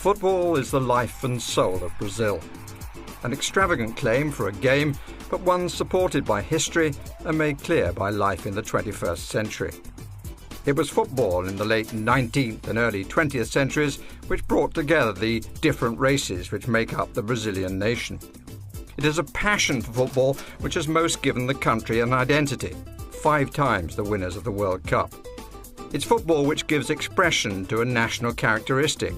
Football is the life and soul of Brazil. An extravagant claim for a game, but one supported by history and made clear by life in the 21st century. It was football in the late 19th and early 20th centuries which brought together the different races which make up the Brazilian nation. It is a passion for football which has most given the country an identity, 5 times the winners of the World Cup. It's football which gives expression to a national characteristic,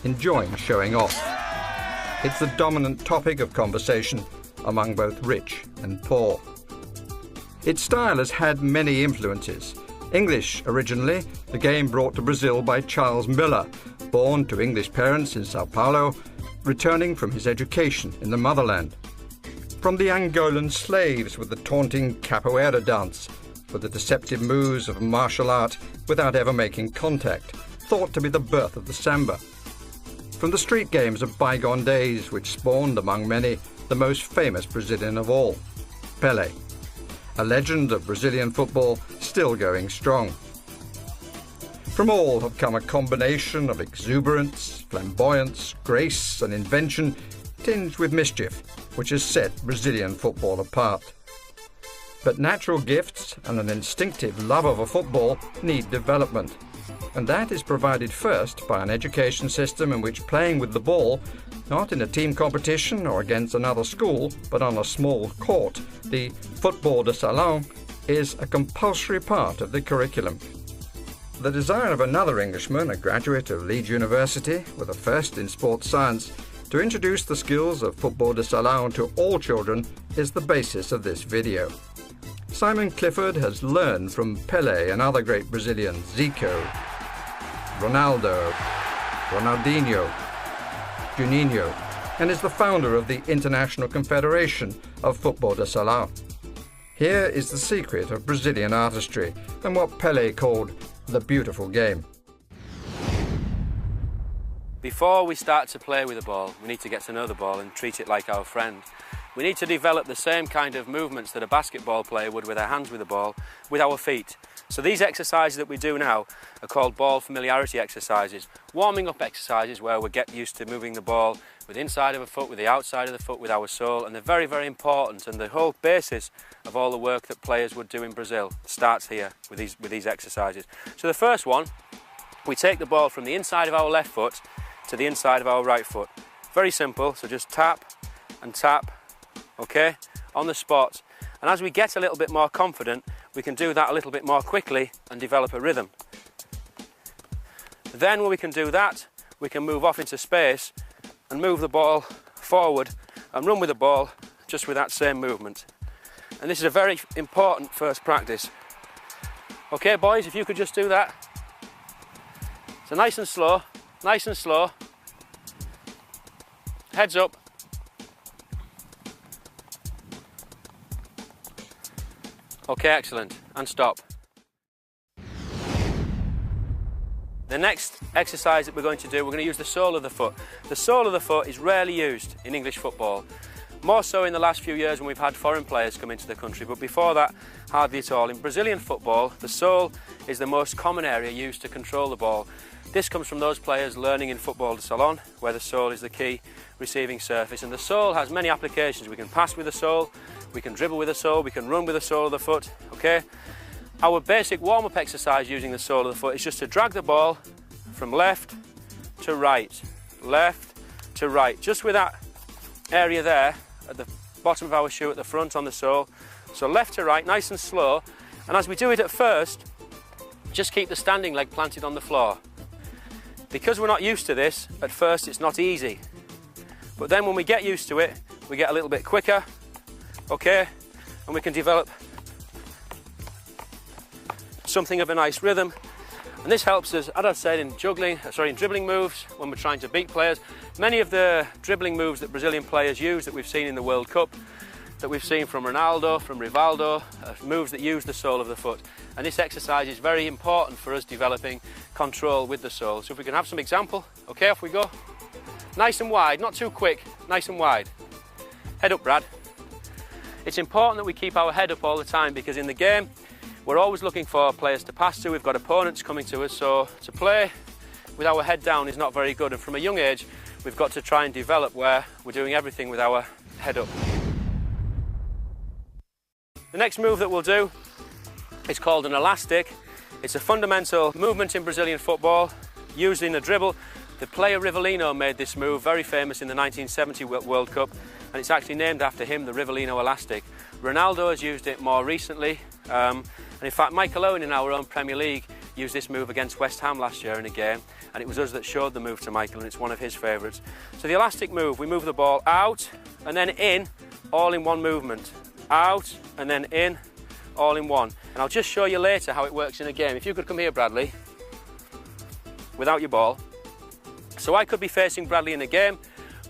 enjoying showing off. It's the dominant topic of conversation among both rich and poor. Its style has had many influences. English originally, the game brought to Brazil by Charles Miller, born to English parents in Sao Paulo, returning from his education in the motherland. From the Angolan slaves with the taunting capoeira dance, with the deceptive moves of martial art without ever making contact, thought to be the birth of the samba. From the street games of bygone days which spawned among many the most famous Brazilian of all, Pelé, a legend of Brazilian football still going strong. From all have come a combination of exuberance, flamboyance, grace and invention tinged with mischief, which has set Brazilian football apart. But natural gifts and an instinctive love of a football need development, and that is provided first by an education system in which playing with the ball, not in a team competition or against another school, but on a small court, the football de salon, is a compulsory part of the curriculum. The desire of another Englishman, a graduate of Leeds University with a first in sports science, to introduce the skills of football de salon to all children is the basis of this video. Simon Clifford has learned from Pelé and other great Brazilians, Zico, Ronaldo, Ronaldinho, Juninho, and is the founder of the International Confederation of Football de Salão. Here is the secret of Brazilian artistry and what Pelé called the beautiful game. Before we start to play with the ball, we need to get to know the ball and treat it like our friend. We need to develop the same kind of movements that a basketball player would with their hands with the ball, with our feet. So these exercises that we do now are called ball familiarity exercises, warming up exercises where we get used to moving the ball with the inside of a foot, with the outside of the foot, with our sole, and they're very, very important, and the whole basis of all the work that players would do in Brazil starts here with these exercises. So the first one, we take the ball from the inside of our left foot to the inside of our right foot. Very simple, so just tap and tap, okay, on the spot. And as we get a little bit more confident, we can do that a little bit more quickly and develop a rhythm. Then when we can do that, we can move off into space and move the ball forward and run with the ball just with that same movement. And this is a very important first practice. Okay, boys, if you could just do that. So nice and slow, nice and slow. Heads up. Okay, excellent, and stop. The next exercise that we're going to do, we're going to use the sole of the foot. The sole of the foot is rarely used in English football. More so in the last few years when we've had foreign players come into the country, but before that, hardly at all. In Brazilian football, the sole is the most common area used to control the ball. This comes from those players learning in football de salon, where the sole is the key receiving surface. And the sole has many applications. We can pass with the sole, we can dribble with the sole, we can run with the sole of the foot, okay? Our basic warm-up exercise using the sole of the foot is just to drag the ball from left to right, just with that area there at the bottom of our shoe at the front on the sole. So left to right, nice and slow. And as we do it at first, just keep the standing leg planted on the floor. Because we're not used to this, at first it's not easy. But then when we get used to it, we get a little bit quicker, okay? And we can develop something of a nice rhythm. And this helps us, as I said, in dribbling moves when we're trying to beat players. Many of the dribbling moves that Brazilian players use that we've seen in the World Cup, that we've seen from Ronaldo, from Rivaldo, moves that use the sole of the foot. And this exercise is very important for us developing control with the sole. So if we can have some example, okay, off we go. Nice and wide, not too quick, nice and wide. Head up, Brad. It's important that we keep our head up all the time because in the game, we're always looking for players to pass to. We've got opponents coming to us, so to play with our head down is not very good, and from a young age we've got to try and develop where we're doing everything with our head up. The next move that we'll do is called an elastic. It's a fundamental movement in Brazilian football used in a dribble. The player Rivellino made this move, very famous in the 1970 World Cup, and it's actually named after him, the Rivellino elastic. Ronaldo has used it more recently, and in fact Michael Owen in our own Premier League used this move against West Ham last year in a game, and it was us that showed the move to Michael, and it's one of his favourites. So the elastic move, we move the ball out and then in, all in one movement. Out and then in, all in one. And I'll just show you later how it works in a game. If you could come here, Bradley, without your ball. So I could be facing Bradley in a game,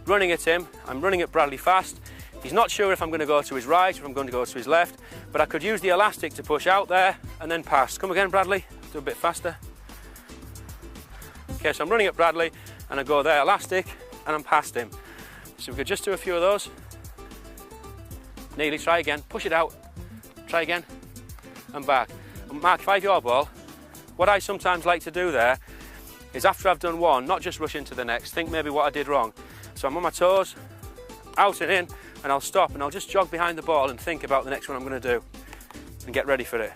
running at him. I'm running at Bradley fast. He's not sure if I'm going to go to his right or if I'm going to go to his left, but I could use the elastic to push out there and then pass. Come again, Bradley. Do a bit faster. Okay, so I'm running at Bradley and I go there, elastic, and I'm past him. So we could just do a few of those. Nearly, try again, push it out, try again, and back. And Mark, if I have your ball, what I sometimes like to do there is after I've done one, not just rush into the next, think maybe what I did wrong. So I'm on my toes, out and in, and I'll stop and I'll just jog behind the ball and think about the next one I'm going to do and get ready for it.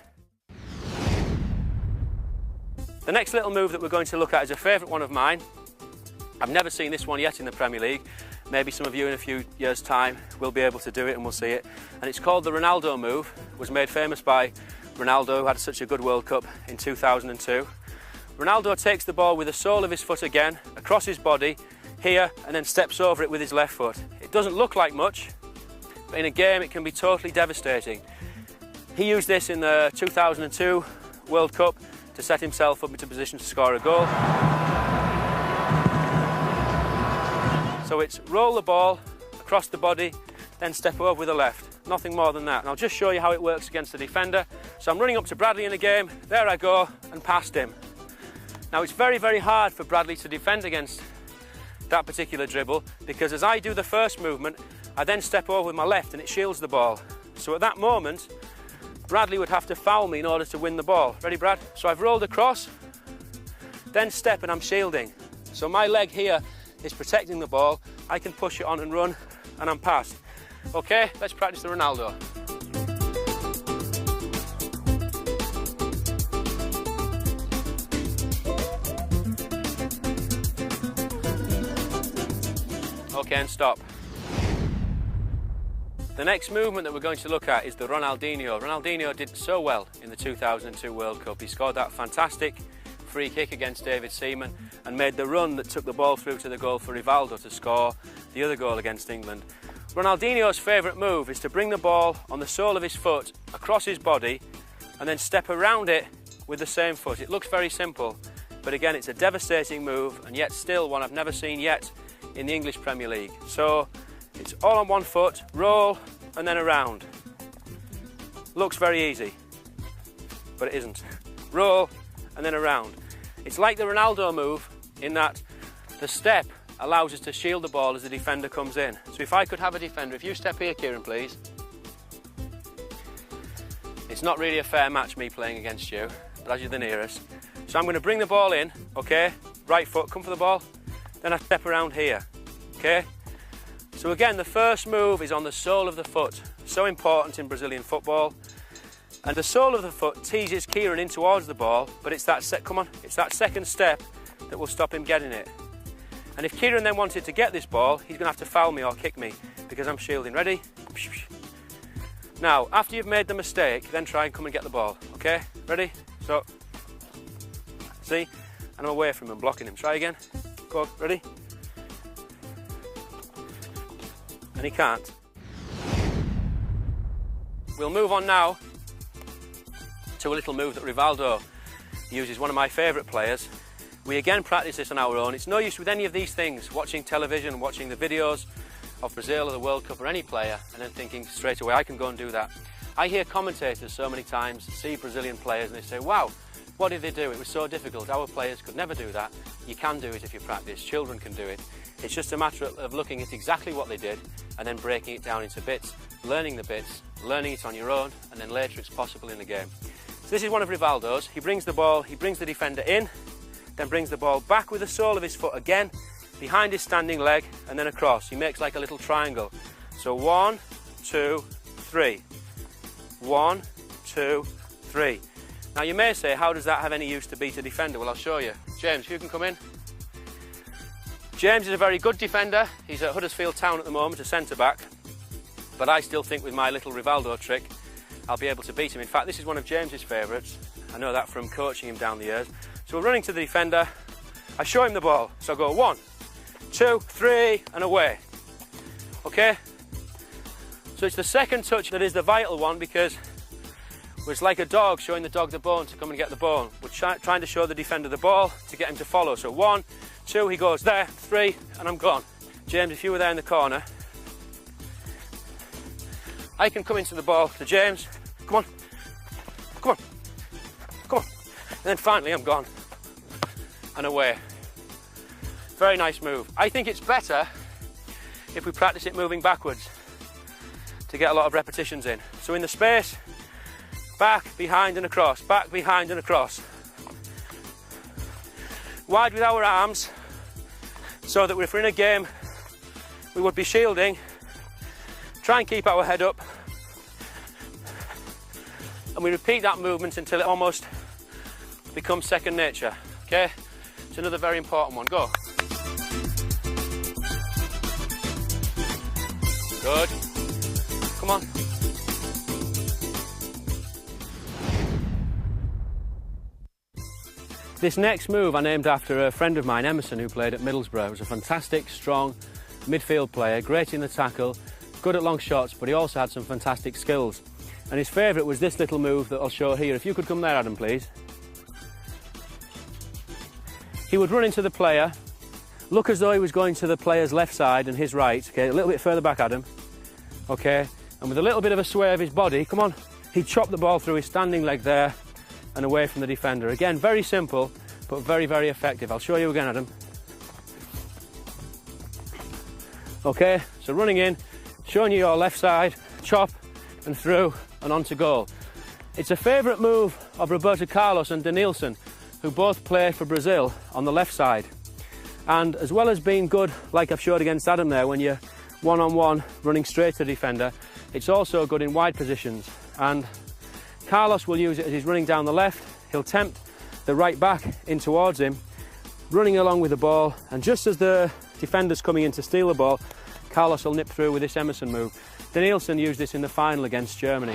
The next little move that we're going to look at is a favourite one of mine. I've never seen this one yet in the Premier League. Maybe some of you in a few years' time will be able to do it and we'll see it. And it's called the Ronaldo move. It was made famous by Ronaldo, who had such a good World Cup in 2002. Ronaldo takes the ball with the sole of his foot again, across his body, here, and then steps over it with his left foot. It doesn't look like much, but in a game it can be totally devastating. He used this in the 2002 World Cup to set himself up into position to score a goal. So it's roll the ball across the body, then step over with the left. Nothing more than that. And I'll just show you how it works against the defender. So I'm running up to Bradley in a game, there I go, and past him. Now it's very, very hard for Bradley to defend against that particular dribble, because as I do the first movement, I then step over with my left and it shields the ball. So at that moment, Bradley would have to foul me in order to win the ball. Ready, Brad? So I've rolled across, then step and I'm shielding. So my leg here is protecting the ball. I can push it on and run, and I'm past. Okay, let's practice the Ronaldo. Okay, and stop. The next movement that we're going to look at is the Ronaldinho. Ronaldinho did so well in the 2002 World Cup. He scored that fantastic free kick against David Seaman and made the run that took the ball through to the goal for Rivaldo to score the other goal against England. Ronaldinho's favourite move is to bring the ball on the sole of his foot across his body and then step around it with the same foot. It looks very simple, but again it's a devastating move, and yet still one I've never seen yet in the English Premier League. So it's all on one foot, roll and then around. Looks very easy, but it isn't. Roll and then around. It's like the Ronaldo move in that the step allows us to shield the ball as the defender comes in. So if I could have a defender, if you step here, Kieran, please. It's not really a fair match, me playing against you, but as you're the nearest. So I'm going to bring the ball in, okay? Right foot, come for the ball. Then I step around here, okay? So again, the first move is on the sole of the foot. So important in Brazilian football. And the sole of the foot teases Kieran in towards the ball, but it's that it's that second step that will stop him getting it. And if Kieran then wanted to get this ball, he's going to have to foul me or kick me because I'm shielding. Ready? Now, after you've made the mistake, then try and come and get the ball, okay? Ready? So, see? And I'm away from him, blocking him. Try again. Go, ready? And he can't. We'll move on now to a little move that Rivaldo uses, one of my favourite players. We again practice this on our own. It's no use with any of these things, watching television, watching the videos of Brazil or the World Cup or any player, and then thinking straight away, I can go and do that. I hear commentators so many times see Brazilian players and they say, wow, what did they do? It was so difficult. Our players could never do that. You can do it if you practice. Children can do it. It's just a matter of looking at exactly what they did and then breaking it down into bits, learning the bits, learning it on your own, and then later it's possible in the game. So this is one of Rivaldo's. He brings the ball, he brings the defender in, then brings the ball back with the sole of his foot again, behind his standing leg, and then across. He makes like a little triangle. So 1, 2, 3. 1, 2, 3. Now you may say, how does that have any use to beat a defender? Well, I'll show you. James, you can come in. James is a very good defender. He's at Huddersfield Town at the moment, a centre-back. But I still think with my little Rivaldo trick, I'll be able to beat him. In fact, this is one of James's favourites. I know that from coaching him down the years. So we're running to the defender. I show him the ball. So I go 1, 2, 3, and away. Okay? So it's the second touch that is the vital one, because it's like a dog showing the dog the bone to come and get the ball. We're trying to show the defender the ball to get him to follow. So 1, 2, he goes there, 3, and I'm gone. James, if you were there in the corner, I can come into the ball to James. Come on. Come on. Come on. And then finally I'm gone. And away. Very nice move. I think it's better if we practice it moving backwards to get a lot of repetitions in. So in the space, back, behind and across, back, behind and across. Wide with our arms, so that if we're in a game, we would be shielding. Try and keep our head up. And we repeat that movement until it almost becomes second nature. Okay? It's another very important one. Go. Good. Come on. This next move I named after a friend of mine, Emerson, who played at Middlesbrough. He was a fantastic, strong midfield player, great in the tackle, good at long shots, but he also had some fantastic skills. And his favourite was this little move that I'll show here. If you could come there, Adam, please. He would run into the player, look as though he was going to the player's left side and his right. Okay, a little bit further back, Adam. Okay, and with a little bit of a sway of his body, come on, he'd chop the ball through his standing leg there and away from the defender. Again, very simple, but very, very effective. I'll show you again, Adam. Okay, so running in, showing you your left side, chop and through and on to goal. It's a favourite move of Roberto Carlos and Denilson, who both play for Brazil on the left side. And as well as being good, like I've showed against Adam there, when you're one-on-one running straight to the defender, it's also good in wide positions. And Carlos will use it as he's running down the left. He'll tempt the right back in towards him, running along with the ball, and just as the defender's coming in to steal the ball, Carlos will nip through with this Emerson move. Denilson used this in the final against Germany.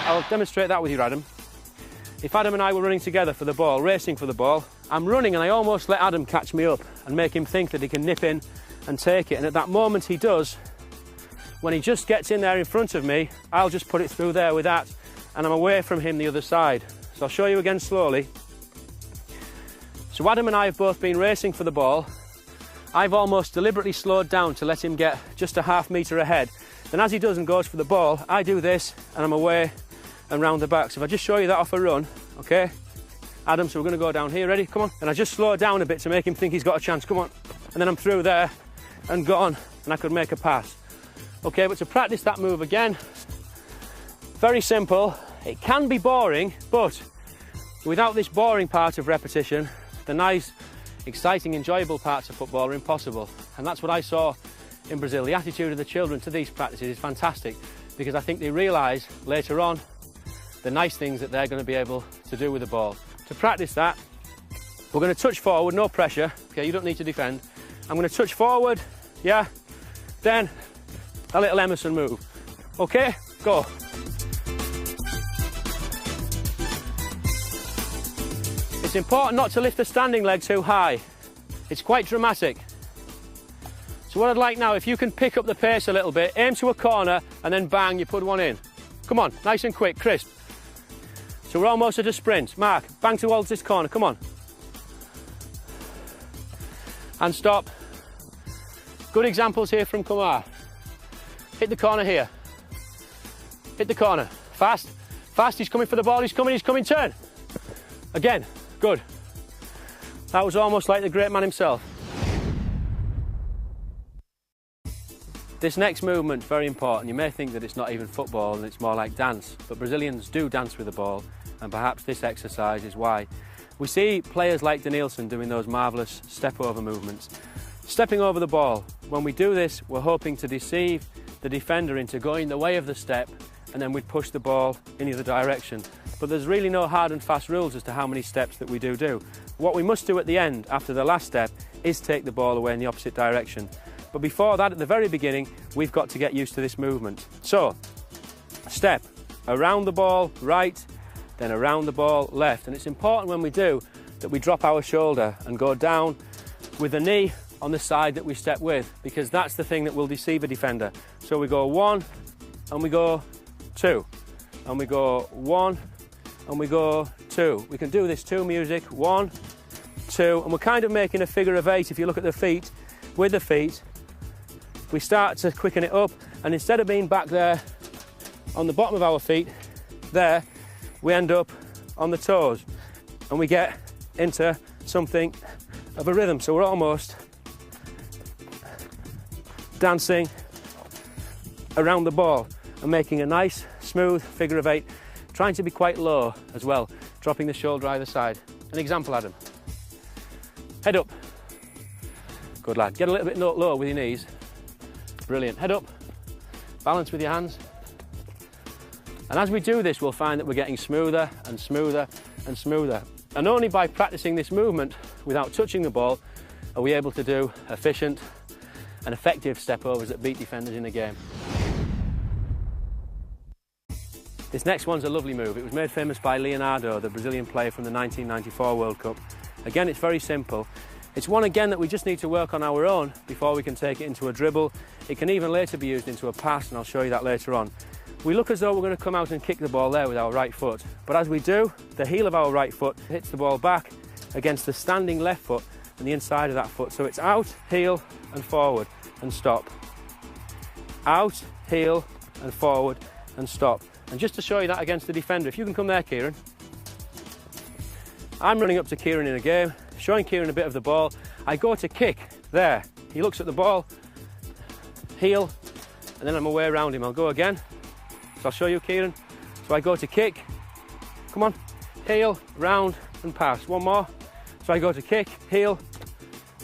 I'll demonstrate that with you, Adam. If Adam and I were running together for the ball, racing for the ball, I'm running and I almost let Adam catch me up and make him think that he can nip in and take it. And at that moment he does, when he just gets in there in front of me, I'll just put it through there with that, and I'm away from him the other side. So I'll show you again slowly. So Adam and I have both been racing for the ball. I've almost deliberately slowed down to let him get just a half metre ahead. Then as he does and goes for the ball, I do this and I'm away and round the back. So if I just show you that off a run, okay? Adam, so we're going to go down here, ready? Come on. And I just slow it down a bit to make him think he's got a chance, come on. And then I'm through there and gone, and I could make a pass. Okay, but to practice that move again, very simple. It can be boring, but without this boring part of repetition, the nice, exciting, enjoyable parts of football are impossible. And that's what I saw in Brazil. The attitude of the children to these practices is fantastic, because I think they realise later on the nice things that they're going to be able to do with the ball. To practice that, we're going to touch forward, no pressure. Okay, you don't need to defend. I'm going to touch forward, yeah, then a little Emerson move. Okay, go. It's important not to lift the standing leg too high. It's quite dramatic. So what I'd like now, if you can pick up the pace a little bit, aim to a corner and then bang, you put one in. Come on, nice and quick, crisp. So we're almost at a sprint. Mark, bang towards this corner, come on. And stop. Good examples here from Kumar. Hit the corner here. Hit the corner. Fast, fast, he's coming for the ball, he's coming, turn. Again, good. That was almost like the great man himself. This next movement is very important. You may think that it's not even football and it's more like dance, but Brazilians do dance with the ball, and perhaps this exercise is why. We see players like Denilson doing those marvellous step-over movements. Stepping over the ball. When we do this, we're hoping to deceive the defender into going the way of the step, and then we'd push the ball in the other direction. But there's really no hard and fast rules as to how many steps that we do. What we must do at the end, after the last step, is take the ball away in the opposite direction. But before that, at the very beginning, we've got to get used to this movement. So, step, around the ball, right, then around the ball, left. And it's important when we do that we drop our shoulder and go down with the knee on the side that we step with, because that's the thing that will deceive a defender. So we go 1, and we go 2, and we go 1, and we go 2. We can do this to music, 1, 2, and we're kind of making a figure of 8 if you look at the feet. With the feet, we start to quicken it up, and instead of being back there on the bottom of our feet, there, we end up on the toes, and we get into something of a rhythm. So we're almost dancing around the ball and making a nice, smooth figure of 8, trying to be quite low as well, dropping the shoulder either side. An example, Adam. Head up. Good lad. Get a little bit low with your knees. Brilliant. Head up. Balance with your hands. And as we do this, we'll find that we're getting smoother and smoother and smoother. And only by practicing this movement without touching the ball are we able to do efficient and effective step-overs that beat defenders in the game. This next one's a lovely move. It was made famous by Leonardo, the Brazilian player from the 1994 World Cup. Again, it's very simple. It's one, again, that we just need to work on our own before we can take it into a dribble. It can even later be used into a pass, and I'll show you that later on. We look as though we're going to come out and kick the ball there with our right foot, but as we do, the heel of our right foot hits the ball back against the standing left foot and the inside of that foot. So it's out, heel, and forward, and stop. Out, heel, and forward, and stop. And just to show you that against the defender, if you can come there, Kieran. I'm running up to Kieran in a game, showing Kieran a bit of the ball. I go to kick, there. He looks at the ball, heel, and then I'm away around him. I'll go again. So I'll show you, Kieran. So I go to kick, come on, heel, round, and pass. One more. So I go to kick, heel,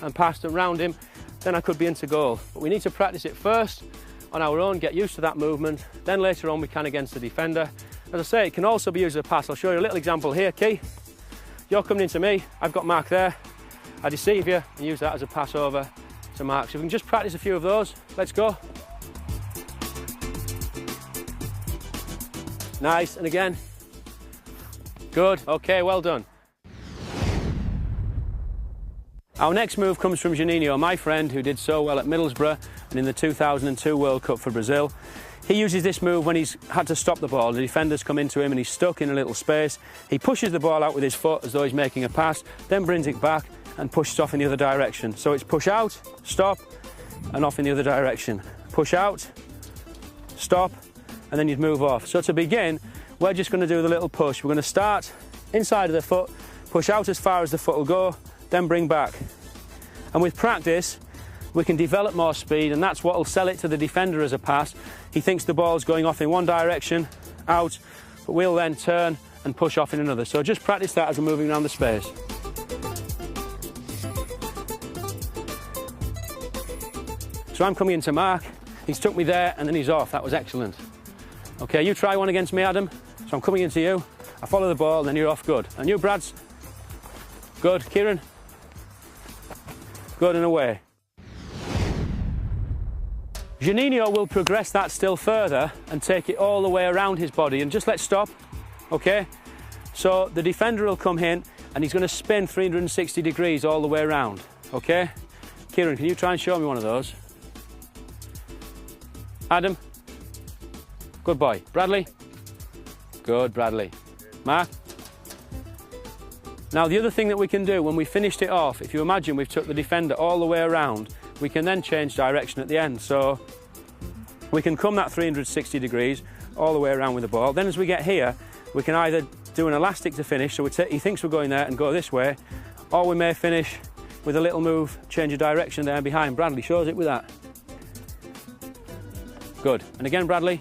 and pass around him. Then I could be into goal. But we need to practice it first on our own, get used to that movement. Then later on we can against the defender. As I say, it can also be used as a pass. I'll show you a little example here, Key. You're coming into me, I've got Mark there. I deceive you and use that as a pass over to Mark. So if we can just practice a few of those, let's go. Nice, and again. Good, okay, well done. Our next move comes from Juninho, my friend, who did so well at Middlesbrough and in the 2002 World Cup for Brazil. He uses this move when he's had to stop the ball. The defenders come into him and he's stuck in a little space. He pushes the ball out with his foot as though he's making a pass, then brings it back and pushes off in the other direction. So it's push out, stop, and off in the other direction. Push out, stop, and then you'd move off. So to begin, we're just going to do the little push. We're going to start inside of the foot, push out as far as the foot will go, then bring back. And with practice, we can develop more speed, and that's what will sell it to the defender as a pass. He thinks the ball's going off in one direction, out, but we'll then turn and push off in another. So just practice that as we're moving around the space. So I'm coming into Mark, he's took me there and then he's off. That was excellent. Okay, you try one against me, Adam. So I'm coming into you, I follow the ball, and then you're off. Good. And you, Brads. Good. Kieran. Good, and away. Juninho will progress that still further and take it all the way around his body. And just let's stop, okay? So the defender will come in and he's going to spin 360 degrees all the way around, okay? Kieran, can you try and show me one of those? Adam? Good boy. Bradley? Good, Bradley. Mark? Now the other thing that we can do when we finished it off, if you imagine we've took the defender all the way around, we can then change direction at the end. So we can come that 360 degrees all the way around with the ball. Then as we get here, we can either do an elastic to finish, so he thinks we're going there and go this way, or we may finish with a little move, change of direction there behind. Bradley shows it with that. Good. And again, Bradley.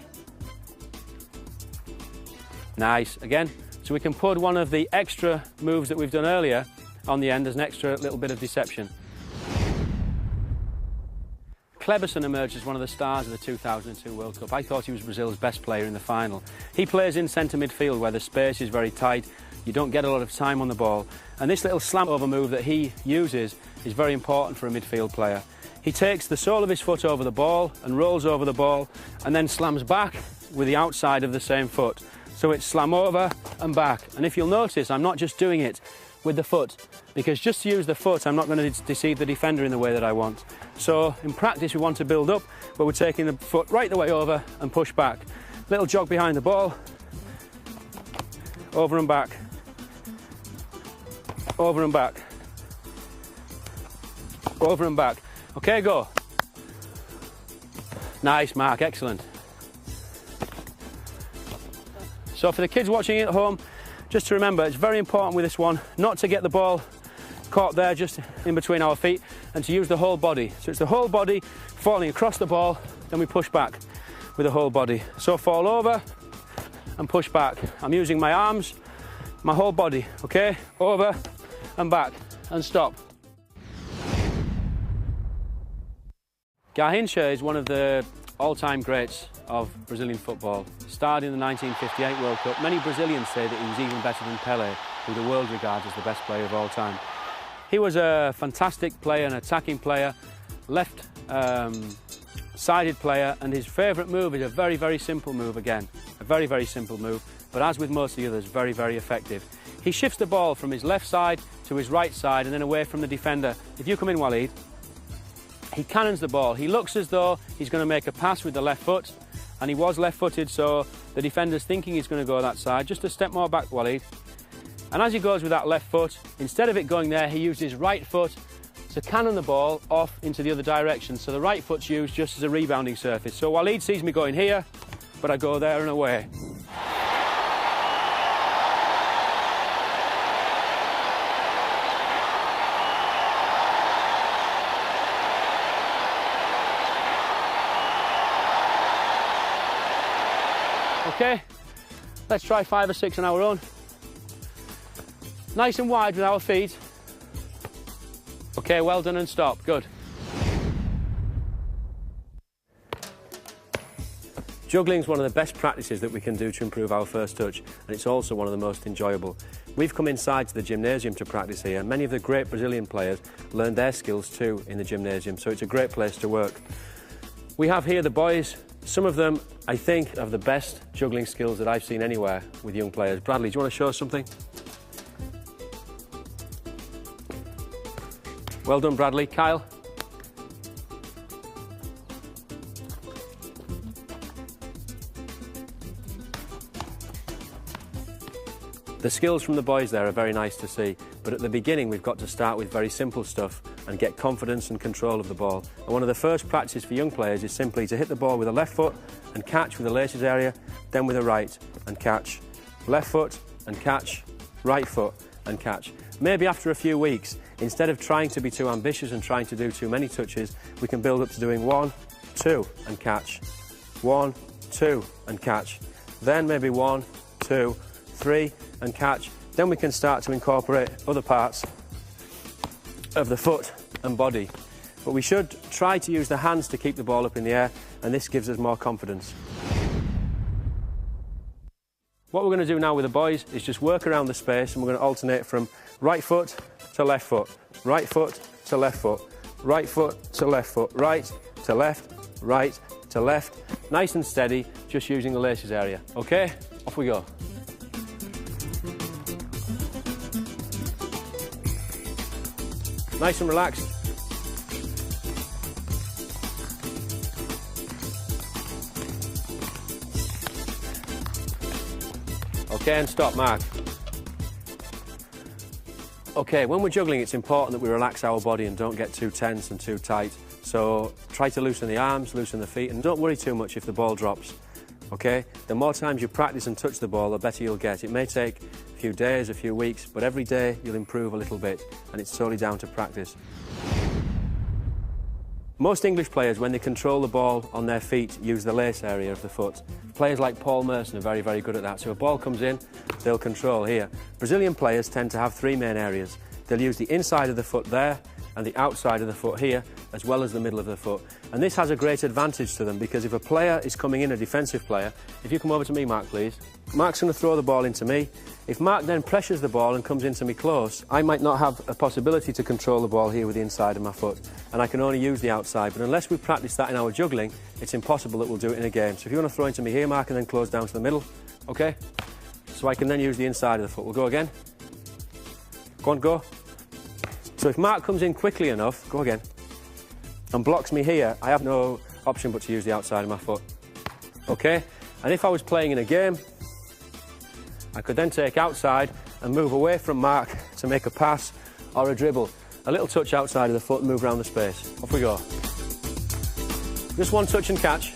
Nice. Again. So we can put one of the extra moves that we've done earlier on the end as an extra little bit of deception. Kleberson emerged as one of the stars of the 2002 World Cup. I thought he was Brazil's best player in the final. He plays in centre midfield where the space is very tight. You don't get a lot of time on the ball. And this little slam over move that he uses is very important for a midfield player. He takes the sole of his foot over the ball and rolls over the ball and then slams back with the outside of the same foot. So it's slam over and back. And if you'll notice, I'm not just doing it with the foot, because just to use the foot, I'm not going to deceive the defender in the way that I want. So in practice, we want to build up, but we're taking the foot right the way over and push back. Little jog behind the ball, over and back, over and back, over and back. Okay, go. Nice, Mark, excellent. So for the kids watching at home, just to remember, it's very important with this one not to get the ball caught there just in between our feet and to use the whole body. So it's the whole body falling across the ball, then we push back with the whole body. So fall over and push back. I'm using my arms, my whole body, okay? Over and back and stop. Garrincha is one of the all-time greats of Brazilian football. Starred in the 1958 World Cup. Many Brazilians say that he was even better than Pelé, who the world regards as the best player of all time. He was a fantastic player, an attacking player, left-sided player, and his favourite move is a very, very simple move again. A very, very simple move, but as with most of the others, very, very effective. He shifts the ball from his left side to his right side and then away from the defender. If you come in, Walid, he cannons the ball. He looks as though he's going to make a pass with the left foot, and he was left-footed, so the defender's thinking he's going to go that side. Just a step more back, Walid. And as he goes with that left foot, instead of it going there, he used his right foot to cannon the ball off into the other direction. So the right foot's used just as a rebounding surface. So Walid sees me going here, but I go there and away. Okay, let's try 5 or 6 on our own. Nice and wide with our feet. Okay, well done and stop, good. Juggling is one of the best practices that we can do to improve our first touch, and it's also one of the most enjoyable. We've come inside to the gymnasium to practice here. Many of the great Brazilian players learned their skills too in the gymnasium, so it's a great place to work. We have here the boys. Some of them, I think, have the best juggling skills that I've seen anywhere with young players. Bradley, do you want to show us something? Well done, Bradley. Kyle? The skills from the boys there are very nice to see, but at the beginning we've got to start with very simple stuff and get confidence and control of the ball. And one of the first practices for young players is simply to hit the ball with a left foot and catch with the laces area, then with a right and catch. Left foot and catch, right foot and catch. Maybe after a few weeks, instead of trying to be too ambitious and trying to do too many touches, we can build up to doing 1, 2 and catch. 1, 2 and catch. Then maybe 1, 2, 3 and catch. Then we can start to incorporate other parts of the foot and body. But we should try to use the hands to keep the ball up in the air, and this gives us more confidence. What we're going to do now with the boys is just work around the space, and we're going to alternate from right foot to left foot, right foot to left foot, right foot to left foot, right to left, right to left. Nice and steady, just using the laces area. Okay, off we go. Nice and relaxed. Okay, and stop, Mark. Okay, when we're juggling, it's important that we relax our body and don't get too tense and too tight. So try to loosen the arms, loosen the feet, and don't worry too much if the ball drops. Okay? The more times you practice and touch the ball, the better you'll get. It may take a few days, a few weeks, but every day you'll improve a little bit, and it's solely down to practice. Most English players, when they control the ball on their feet, use the lace area of the foot. Players like Paul Merson are very, very good at that. So if a ball comes in, they'll control here. Brazilian players tend to have three main areas. They'll use the inside of the foot there and the outside of the foot here, as well as the middle of the foot. And this has a great advantage to them because if a player is coming in, a defensive player, if you come over to me, Mark, please. Mark's going to throw the ball into me. If Mark then pressures the ball and comes into me close, I might not have a possibility to control the ball here with the inside of my foot, and I can only use the outside. But unless we practice that in our juggling, it's impossible that we'll do it in a game. So if you want to throw into me here, Mark, and then close down to the middle, okay? So I can then use the inside of the foot. We'll go again. Go on, go. So if Mark comes in quickly enough, go again, and blocks me here, I have no option but to use the outside of my foot. Okay? And if I was playing in a game, I could then take outside and move away from Mark to make a pass or a dribble. A little touch outside of the foot and move around the space. Off we go. Just one touch and catch.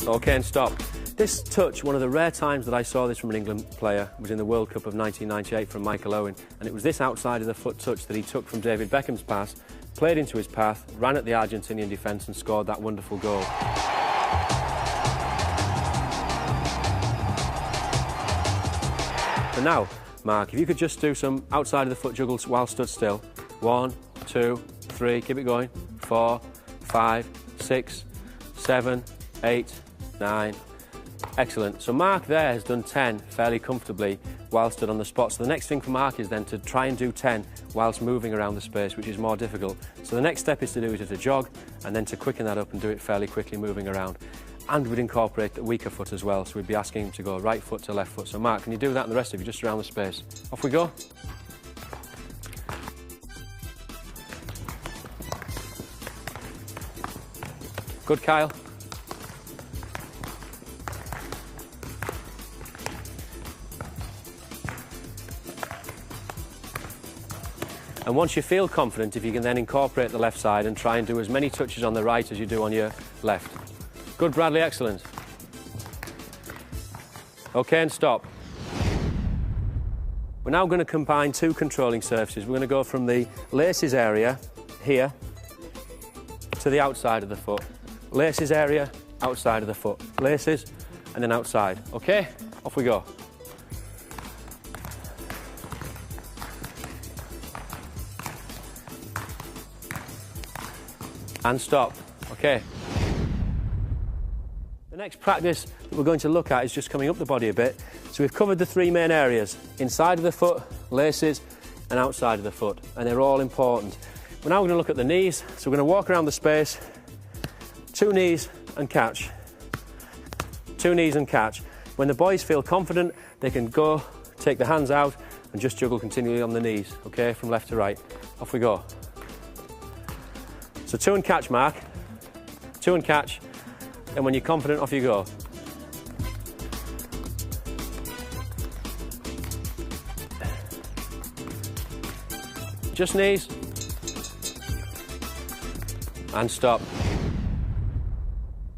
Okay, and stop. This touch, one of the rare times that I saw this from an England player, was in the World Cup of 1998 from Michael Owen, and it was this outside of the foot touch that he took from David Beckham's pass, played into his path, ran at the Argentinian defence and scored that wonderful goal. And now, Mark, if you could just do some outside of the foot juggles while stood still. 1, 2, 3, keep it going. 4, 5, 6, 7, 8, 9. Excellent. So Mark there has done 10 fairly comfortably while stood on the spot. So the next thing for Mark is then to try and do 10 whilst moving around the space, which is more difficult. So the next step is to do is to jog and then to quicken that up and do it fairly quickly moving around. And we'd incorporate the weaker foot as well, so we'd be asking him to go right foot to left foot. So Mark, can you do that and the rest of you just around the space? Off we go. Good, Kyle. And once you feel confident, if you can then incorporate the left side and try and do as many touches on the right as you do on your left. Good, Bradley, excellent. Okay, and stop. We're now going to combine two controlling surfaces. We're going to go from the laces area here to the outside of the foot. Laces area, outside of the foot. Laces, and then outside. Okay, off we go. And stop. Okay. The next practice that we're going to look at is just coming up the body a bit. So we've covered the three main areas: inside of the foot, laces, and outside of the foot, and they're all important. We're now going to look at the knees. So we're going to walk around the space, 2 knees and catch. 2 knees and catch. When the boys feel confident, they can go, take the hands out, and just juggle continually on the knees, okay, from left to right. Off we go. So 2 and catch, Mark. 2 and catch. And when you're confident, off you go. Just knees. And stop.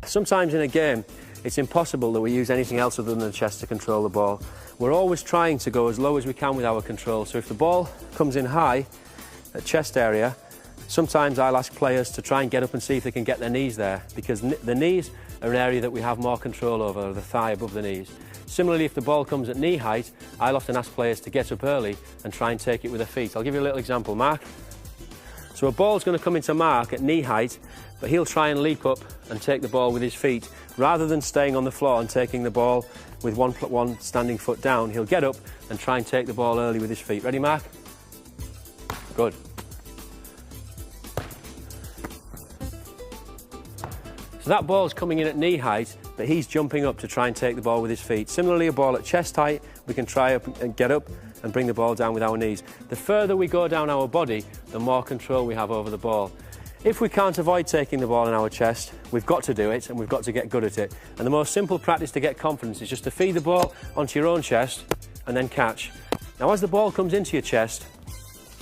Sometimes in a game, it's impossible that we use anything else other than the chest to control the ball. We're always trying to go as low as we can with our control. So if the ball comes in high at chest area, sometimes I'll ask players to try and get up and see if they can get their knees there, because the knees are an area that we have more control over, the thigh above the knees. Similarly, if the ball comes at knee height, I'll often ask players to get up early and try and take it with their feet. I'll give you a little example, Mark. So a ball's going to come into Mark at knee height, but he'll try and leap up and take the ball with his feet. Rather than staying on the floor and taking the ball with one standing foot down, he'll get up and try and take the ball early with his feet. Ready, Mark? Good. So that ball's coming in at knee height, but he's jumping up to try and take the ball with his feet. Similarly, a ball at chest height, we can try up and get up and bring the ball down with our knees. The further we go down our body, the more control we have over the ball. If we can't avoid taking the ball in our chest, we've got to do it and we've got to get good at it. And the most simple practice to get confidence is just to feed the ball onto your own chest and then catch. Now, as the ball comes into your chest,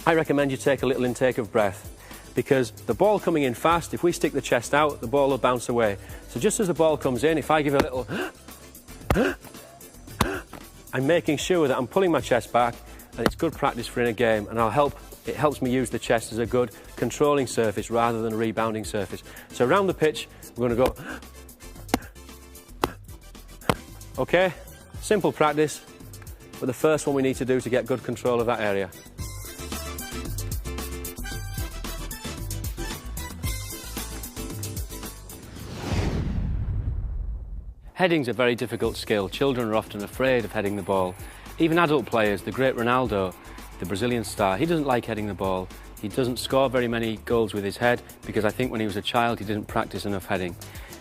I recommend you take a little intake of breath, because the ball coming in fast, if we stick the chest out, the ball will bounce away. So just as the ball comes in, if I give a little I'm making sure that I'm pulling my chest back and it's good practice for in a game, and it helps me use the chest as a good controlling surface rather than a rebounding surface. So around the pitch, we're going to go. Okay, simple practice, but the first one we need to do to get good control of that area. Heading's a very difficult skill. Children are often afraid of heading the ball. Even adult players, the great Ronaldo, the Brazilian star, he doesn't like heading the ball. He doesn't score very many goals with his head because I think when he was a child he didn't practice enough heading.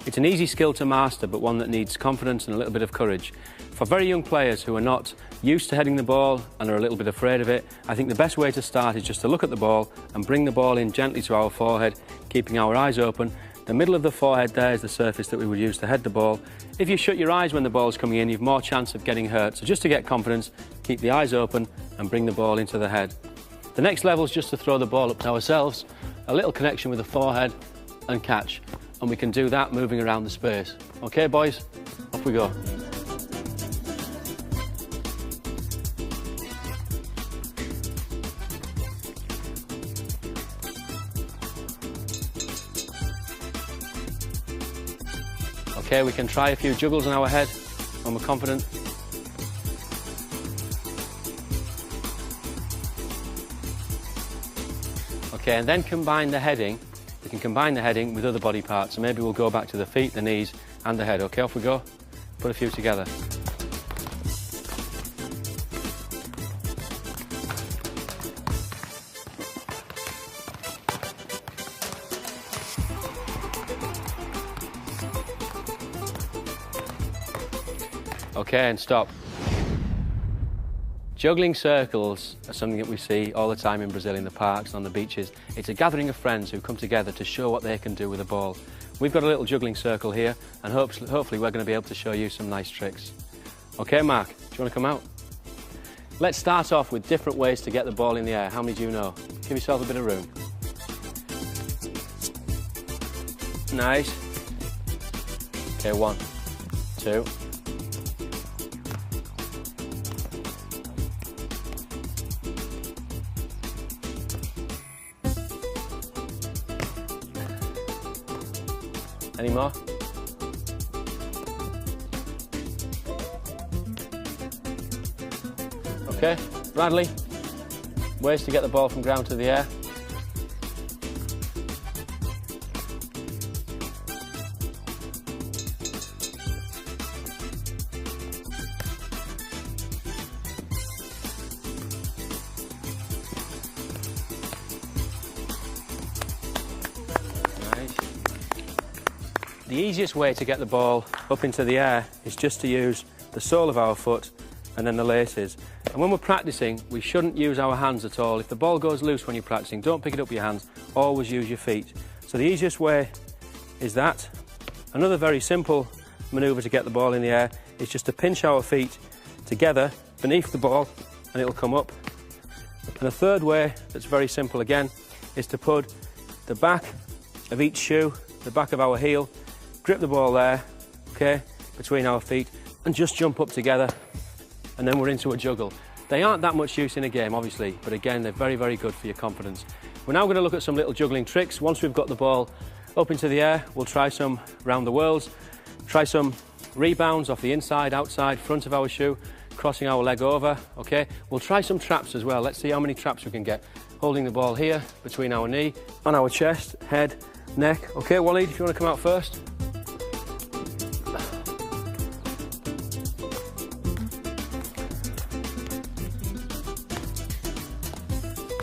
It's an easy skill to master, but one that needs confidence and a little bit of courage. For very young players who are not used to heading the ball and are a little bit afraid of it, I think the best way to start is just to look at the ball and bring the ball in gently to our forehead, keeping our eyes open. The middle of the forehead there is the surface that we would use to head the ball. If you shut your eyes when the ball's coming in, you've more chance of getting hurt. So just to get confidence, keep the eyes open and bring the ball into the head. The next level is just to throw the ball up to ourselves, a little connection with the forehead and catch. And we can do that moving around the space. Okay, boys? Off we go. Okay, we can try a few juggles on our head when we're confident. Okay, and then combine the heading. We can combine the heading with other body parts. So maybe we'll go back to the feet, the knees, and the head. Okay, off we go. Put a few together. Okay, and stop. Juggling circles are something that we see all the time in Brazil in the parks, on the beaches. It's a gathering of friends who come together to show what they can do with a ball. We've got a little juggling circle here, and hopefully we're going to be able to show you some nice tricks. Okay, Mark, do you want to come out? Let's start off with different ways to get the ball in the air. How many do you know? Give yourself a bit of room. Nice. Okay, 1, 2. Any more? Okay, Bradley, ways to get the ball from ground to the air. The easiest way to get the ball up into the air is just to use the sole of our foot and then the laces. And when we're practicing, we shouldn't use our hands at all. If the ball goes loose when you're practicing, don't pick it up with your hands, always use your feet. So the easiest way is that. Another very simple manoeuvre to get the ball in the air is just to pinch our feet together beneath the ball and it'll come up. And a third way that's very simple again is to put the back of each shoe, the back of our heel, grip the ball there, okay, between our feet, and just jump up together, and then we're into a juggle. They aren't that much use in a game, obviously, but again, they're very, very good for your confidence. We're now going to look at some little juggling tricks. Once we've got the ball up into the air, we'll try some round the worlds, try some rebounds off the inside, outside, front of our shoe, crossing our leg over, okay? We'll try some traps as well. Let's see how many traps we can get. Holding the ball here, between our knee, on our chest, head, neck. Okay, Waleed, if you want to come out first.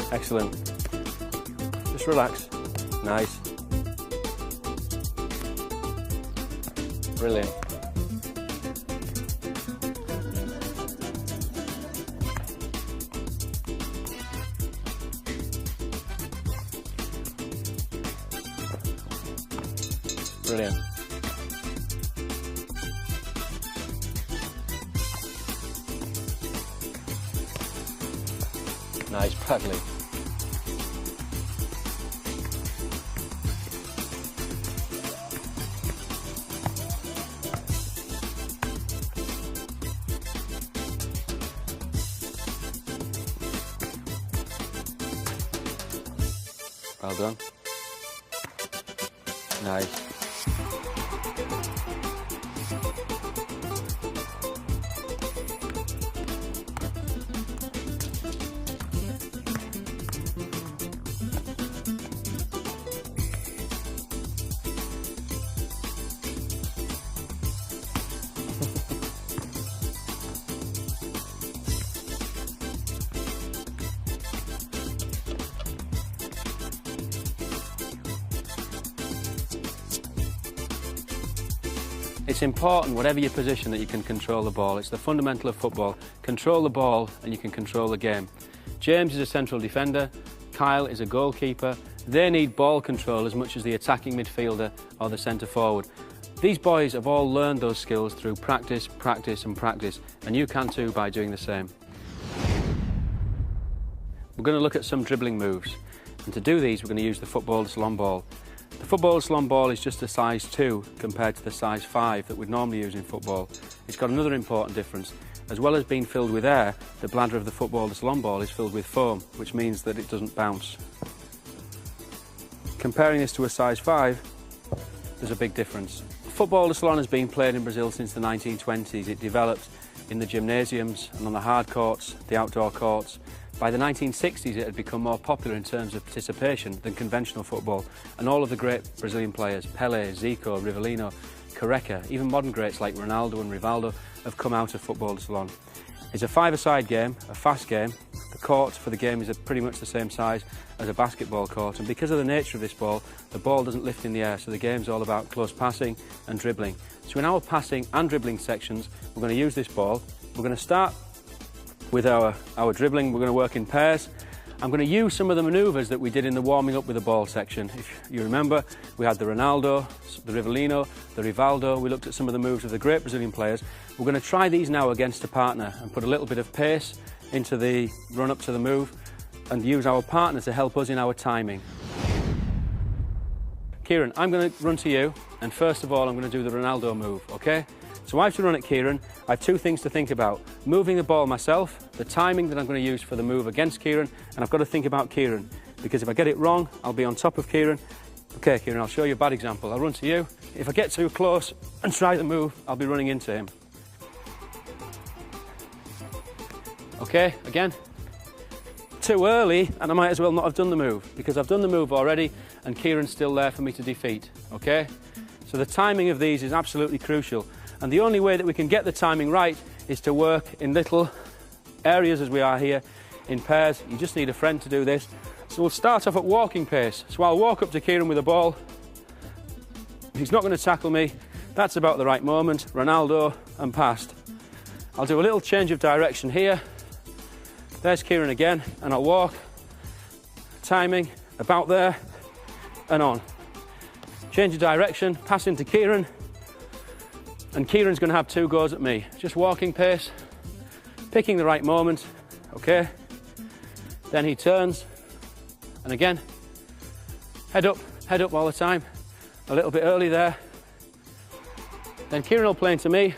Excellent. Just relax. Nice. Brilliant. Brilliant. Nice, Bradley. Well done. Nice. It's important, whatever your position, that you can control the ball. It's the fundamental of football. Control the ball and you can control the game. James is a central defender, Kyle is a goalkeeper. They need ball control as much as the attacking midfielder or the centre forward. These boys have all learned those skills through practice, practice and practice, and you can too by doing the same. We're going to look at some dribbling moves, and to do these we're going to use the football salon ball. The football salon ball is just a size 2 compared to the size 5 that we'd normally use in football. It's got another important difference. As well as being filled with air, the bladder of the football salon ball is filled with foam, which means that it doesn't bounce. Comparing this to a size 5, there's a big difference. Football salon has been played in Brazil since the 1920s. It developed in the gymnasiums and on the hard courts, the outdoor courts. By the 1960s it had become more popular in terms of participation than conventional football, and all of the great Brazilian players, Pelé, Zico, Rivellino, Careca, even modern greats like Ronaldo and Rivaldo have come out of football salon. It's a five-a-side game, a fast game. The court for the game is pretty much the same size as a basketball court, and because of the nature of this ball, the ball doesn't lift in the air, so the game's all about close passing and dribbling. So in our passing and dribbling sections, we're going to use this ball. We're going to start with our dribbling. We're going to work in pairs. I'm going to use some of the manoeuvres that we did in the warming up with the ball section. If you remember, we had the Ronaldo, the Rivellino, the Rivaldo. We looked at some of the moves of the great Brazilian players. We're going to try these now against a partner and put a little bit of pace into the run up to the move and use our partner to help us in our timing. Kieran, I'm going to run to you, and first of all I'm going to do the Ronaldo move, okay? So I have to run at Kieran. I have two things to think about. Moving the ball myself, the timing that I'm going to use for the move against Kieran, and I've got to think about Kieran, because if I get it wrong, I'll be on top of Kieran. Okay, Kieran, I'll show you a bad example. I'll run to you. If I get too close and try the move, I'll be running into him. Okay, again. Too early, and I might as well not have done the move, because I've done the move already, and Kieran's still there for me to defeat, okay? So the timing of these is absolutely crucial. And the only way that we can get the timing right is to work in little areas as we are here, in pairs. You just need a friend to do this. So we'll start off at walking pace. So I'll walk up to Kieran with a ball. He's not going to tackle me. That's about the right moment. Ronaldo and past. I'll do a little change of direction here. There's Kieran again, and I'll walk. Timing, about there, and on. Change of direction, pass into Kieran. And Kieran's going to have two goes at me. Just walking pace, picking the right moment, okay? Then he turns, and again, head up all the time. A little bit early there. Then Kieran will play into me.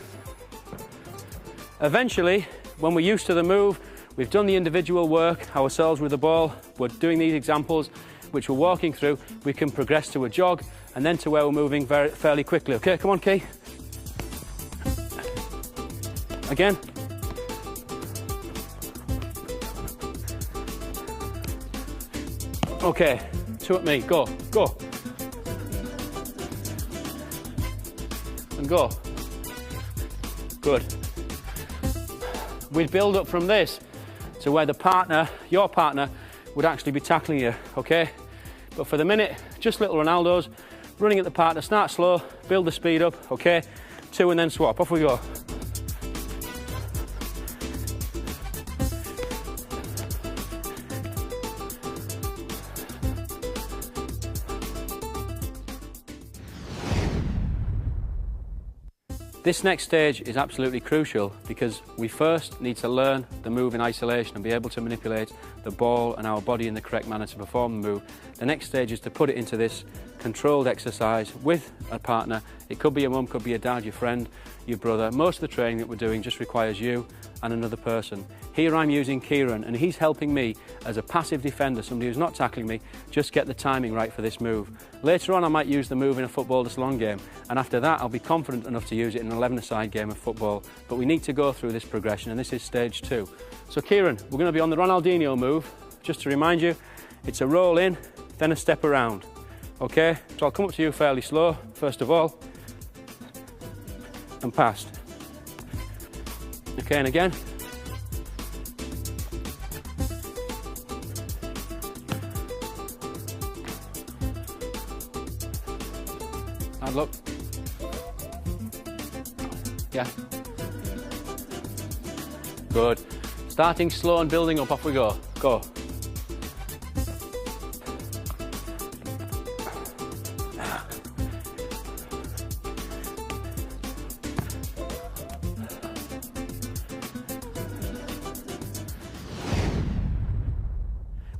Eventually, when we're used to the move, we've done the individual work ourselves with the ball, we're doing these examples, which we're walking through, we can progress to a jog, and then to where we're moving fairly quickly. Okay, come on, Key. Again. Okay, two at me, go. And go. Good. We'd build up from this to where the partner, your partner, would actually be tackling you, okay? But for the minute, just little Ronaldos, running at the partner, start slow, build the speed up, okay? Two and then swap, off we go. This next stage is absolutely crucial because we first need to learn the move in isolation and be able to manipulate the ball and our body in the correct manner to perform the move. The next stage is to put it into this controlled exercise with a partner. It could be your mum, could be your dad, your friend, your brother. Most of the training that we're doing just requires you and another person. Here I'm using Kieran, and he's helping me as a passive defender, somebody who's not tackling me, just get the timing right for this move. Later on I might use the move in a football to long game, and after that I'll be confident enough to use it in an 11-a-side game of football. But we need to go through this progression, and this is stage 2. So Kieran, we're going to be on the Ronaldinho move. Just to remind you, it's a roll in, then a step around. Okay, so I'll come up to you fairly slow, first of all, and past. Okay, and again. And look. Yeah. Good. Starting slow and building up, off we go. Go.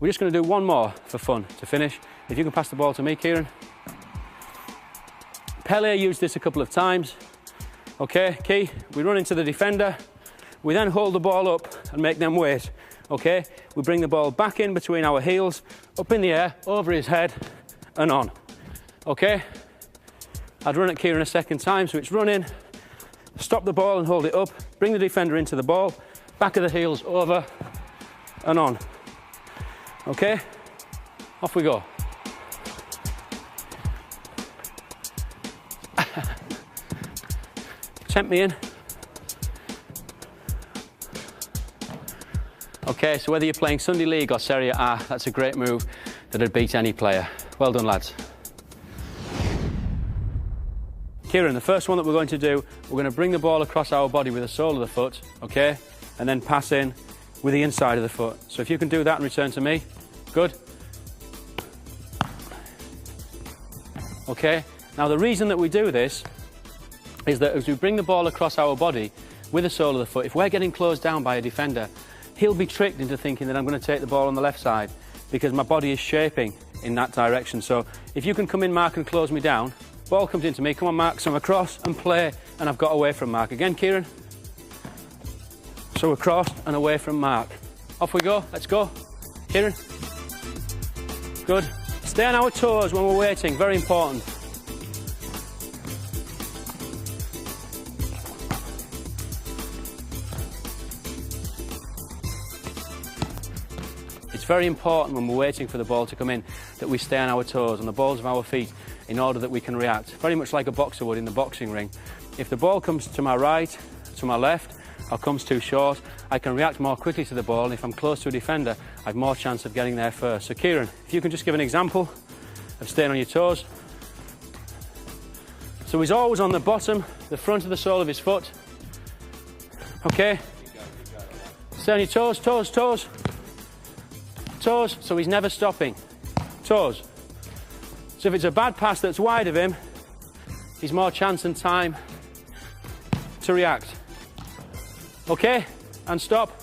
We're just going to do one more for fun to finish. If you can pass the ball to me, Kieran. Pele used this a couple of times. Okay, key, we run into the defender. We then hold the ball up and make them wait. Okay, we bring the ball back in between our heels, up in the air, over his head, and on. Okay, I'd run at Kieran a second time, so it's run in, stop the ball and hold it up, bring the defender into the ball, back of the heels, over, and on. Okay, off we go. Tempt me in. Okay, so whether you're playing Sunday League or Serie A, that's a great move that'd beat any player. Well done, lads. Kieran, the first one that we're going to do, we're going to bring the ball across our body with the sole of the foot, okay, and then pass in with the inside of the foot. So if you can do that and return to me, good. Okay, now the reason that we do this is that as we bring the ball across our body with the sole of the foot, if we're getting closed down by a defender, he'll be tricked into thinking that I'm going to take the ball on the left side because my body is shaping in that direction. So if you can come in, Mark, and close me down, ball comes into me, come on, Mark, so I'm across and play, and I've got away from Mark. Again, Kieran. So across and away from Mark. Off we go, let's go. Kieran. Good. Stay on our toes when we're waiting, very important. It's very important when we're waiting for the ball to come in that we stay on our toes, on the balls of our feet, in order that we can react. Very much like a boxer would in the boxing ring. If the ball comes to my right, to my left, or comes too short, I can react more quickly to the ball, and if I'm close to a defender, I've more chance of getting there first. So Kieran, if you can just give an example of staying on your toes. So he's always on the bottom, the front of the sole of his foot. Okay? Stay on your toes, toes, toes. Toes, so he's never stopping. Toes. So if it's a bad pass that's wide of him, he's more chance and time to react. Okay, and stop.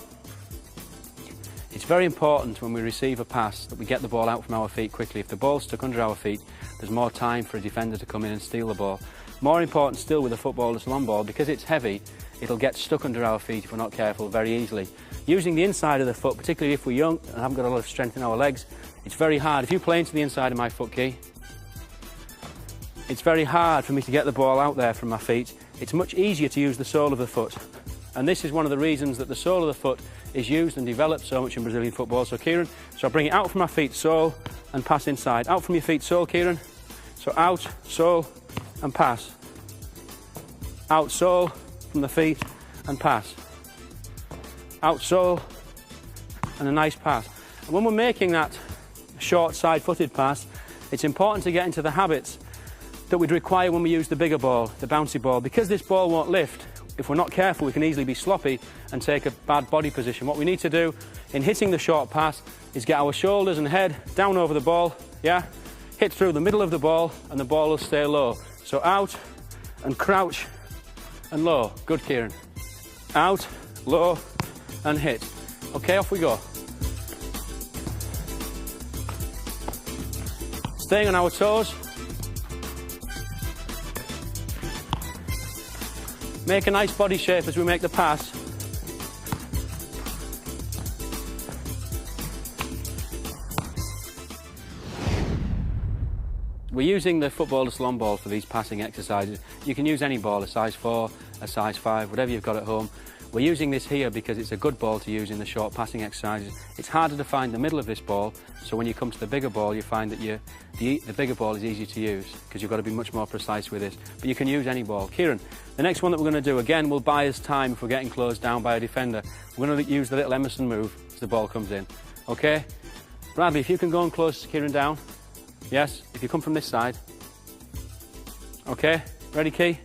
It's very important when we receive a pass that we get the ball out from our feet quickly. If the ball's stuck under our feet, there's more time for a defender to come in and steal the ball. More important still with a football that's long ball, because it's heavy, it'll get stuck under our feet if we're not careful very easily. Using the inside of the foot, particularly if we're young and haven't got a lot of strength in our legs, it's very hard. If you play into the inside of my foot, Key, it's very hard for me to get the ball out there from my feet. It's much easier to use the sole of the foot. And this is one of the reasons that the sole of the foot is used and developed so much in Brazilian football. So Kieran, so I bring it out from my feet, sole, and pass inside. Out from your feet, sole, Kieran. So out, sole, and pass. Out, sole, from the feet, and pass. Out, sole, and a nice pass. And when we're making that short side-footed pass, it's important to get into the habits that we'd require when we use the bigger ball, the bouncy ball. Because this ball won't lift, if we're not careful, we can easily be sloppy and take a bad body position. What we need to do in hitting the short pass is get our shoulders and head down over the ball, yeah? Hit through the middle of the ball and the ball will stay low. So out and crouch and low. Good, Kieran. Out, low, and hit. Okay, off we go. Staying on our toes. Make a nice body shape as we make the pass. We're using the footballer's long ball for these passing exercises. You can use any ball, a size 4, a size 5, whatever you've got at home. We're using this here because it's a good ball to use in the short passing exercises. It's harder to find the middle of this ball, so when you come to the bigger ball, you find that the bigger ball is easy to use because you've got to be much more precise with this. But you can use any ball. Kieran, the next one that we're going to do, again, will buy us time if we're getting closed down by a defender. We're going to use the little Emerson move as the ball comes in. Okay? Bradley, if you can go and close Kieran down. Yes, if you come from this side. Okay, ready, Key?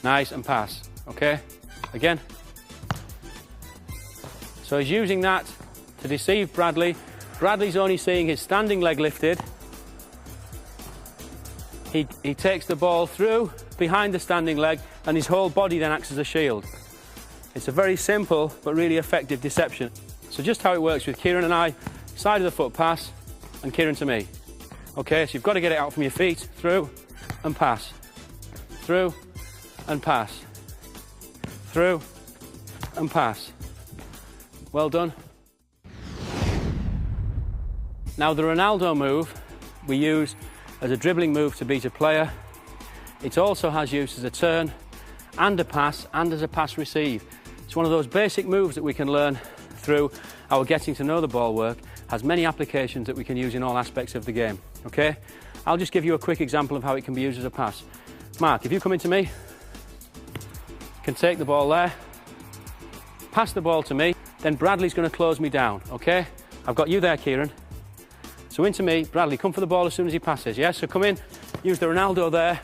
Nice, and pass. Okay, again. So he's using that to deceive Bradley. Bradley's only seeing his standing leg lifted. He takes the ball through behind the standing leg and his whole body then acts as a shield. It's a very simple but really effective deception. So just how it works with Kieran and I, side of the foot pass, and Kieran to me. Okay, so you've got to get it out from your feet, through and pass, through and pass, through and pass. Well done. Now the Ronaldo move we use as a dribbling move to beat a player. It also has use as a turn and a pass and as a pass receive. It's one of those basic moves that we can learn through our getting to know the ball work. Has many applications that we can use in all aspects of the game. Okay, I'll just give you a quick example of how it can be used as a pass. Mark, if you come into me, you can take the ball there, pass the ball to me, then Bradley's going to close me down. Okay, I've got you there, Kieran. So into me, Bradley, come for the ball as soon as he passes. Yes, so come in, use the Ronaldo there,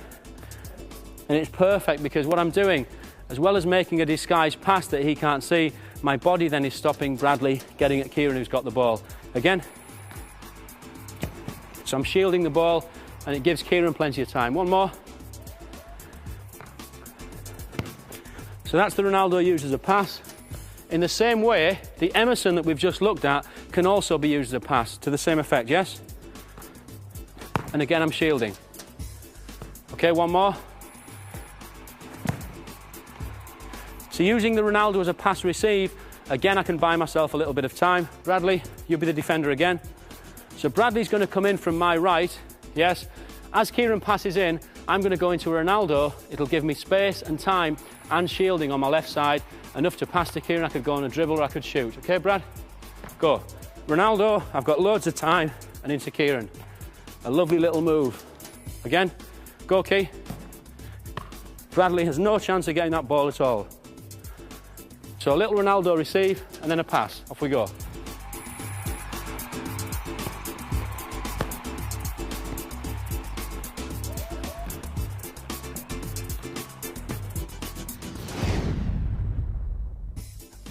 and it's perfect because what I'm doing, as well as making a disguised pass that he can't see, my body then is stopping Bradley getting at Kieran who's got the ball. Again. So I'm shielding the ball and it gives Kieran plenty of time. One more. So that's the Ronaldo used as a pass. In the same way, the Emerson that we've just looked at can also be used as a pass to the same effect, yes? And again, I'm shielding. Okay, one more. So using the Ronaldo as a pass receive, again, I can buy myself a little bit of time. Bradley, you'll be the defender again. So Bradley's going to come in from my right, yes. As Kieran passes in, I'm going to go into Ronaldo. It'll give me space and time and shielding on my left side, enough to pass to Kieran. I could go on a dribble or I could shoot. Okay, Brad? Go. Ronaldo, I've got loads of time, and into Kieran. A lovely little move. Again, go, Key. Bradley has no chance of getting that ball at all. So a little Ronaldo receive, and then a pass. Off we go.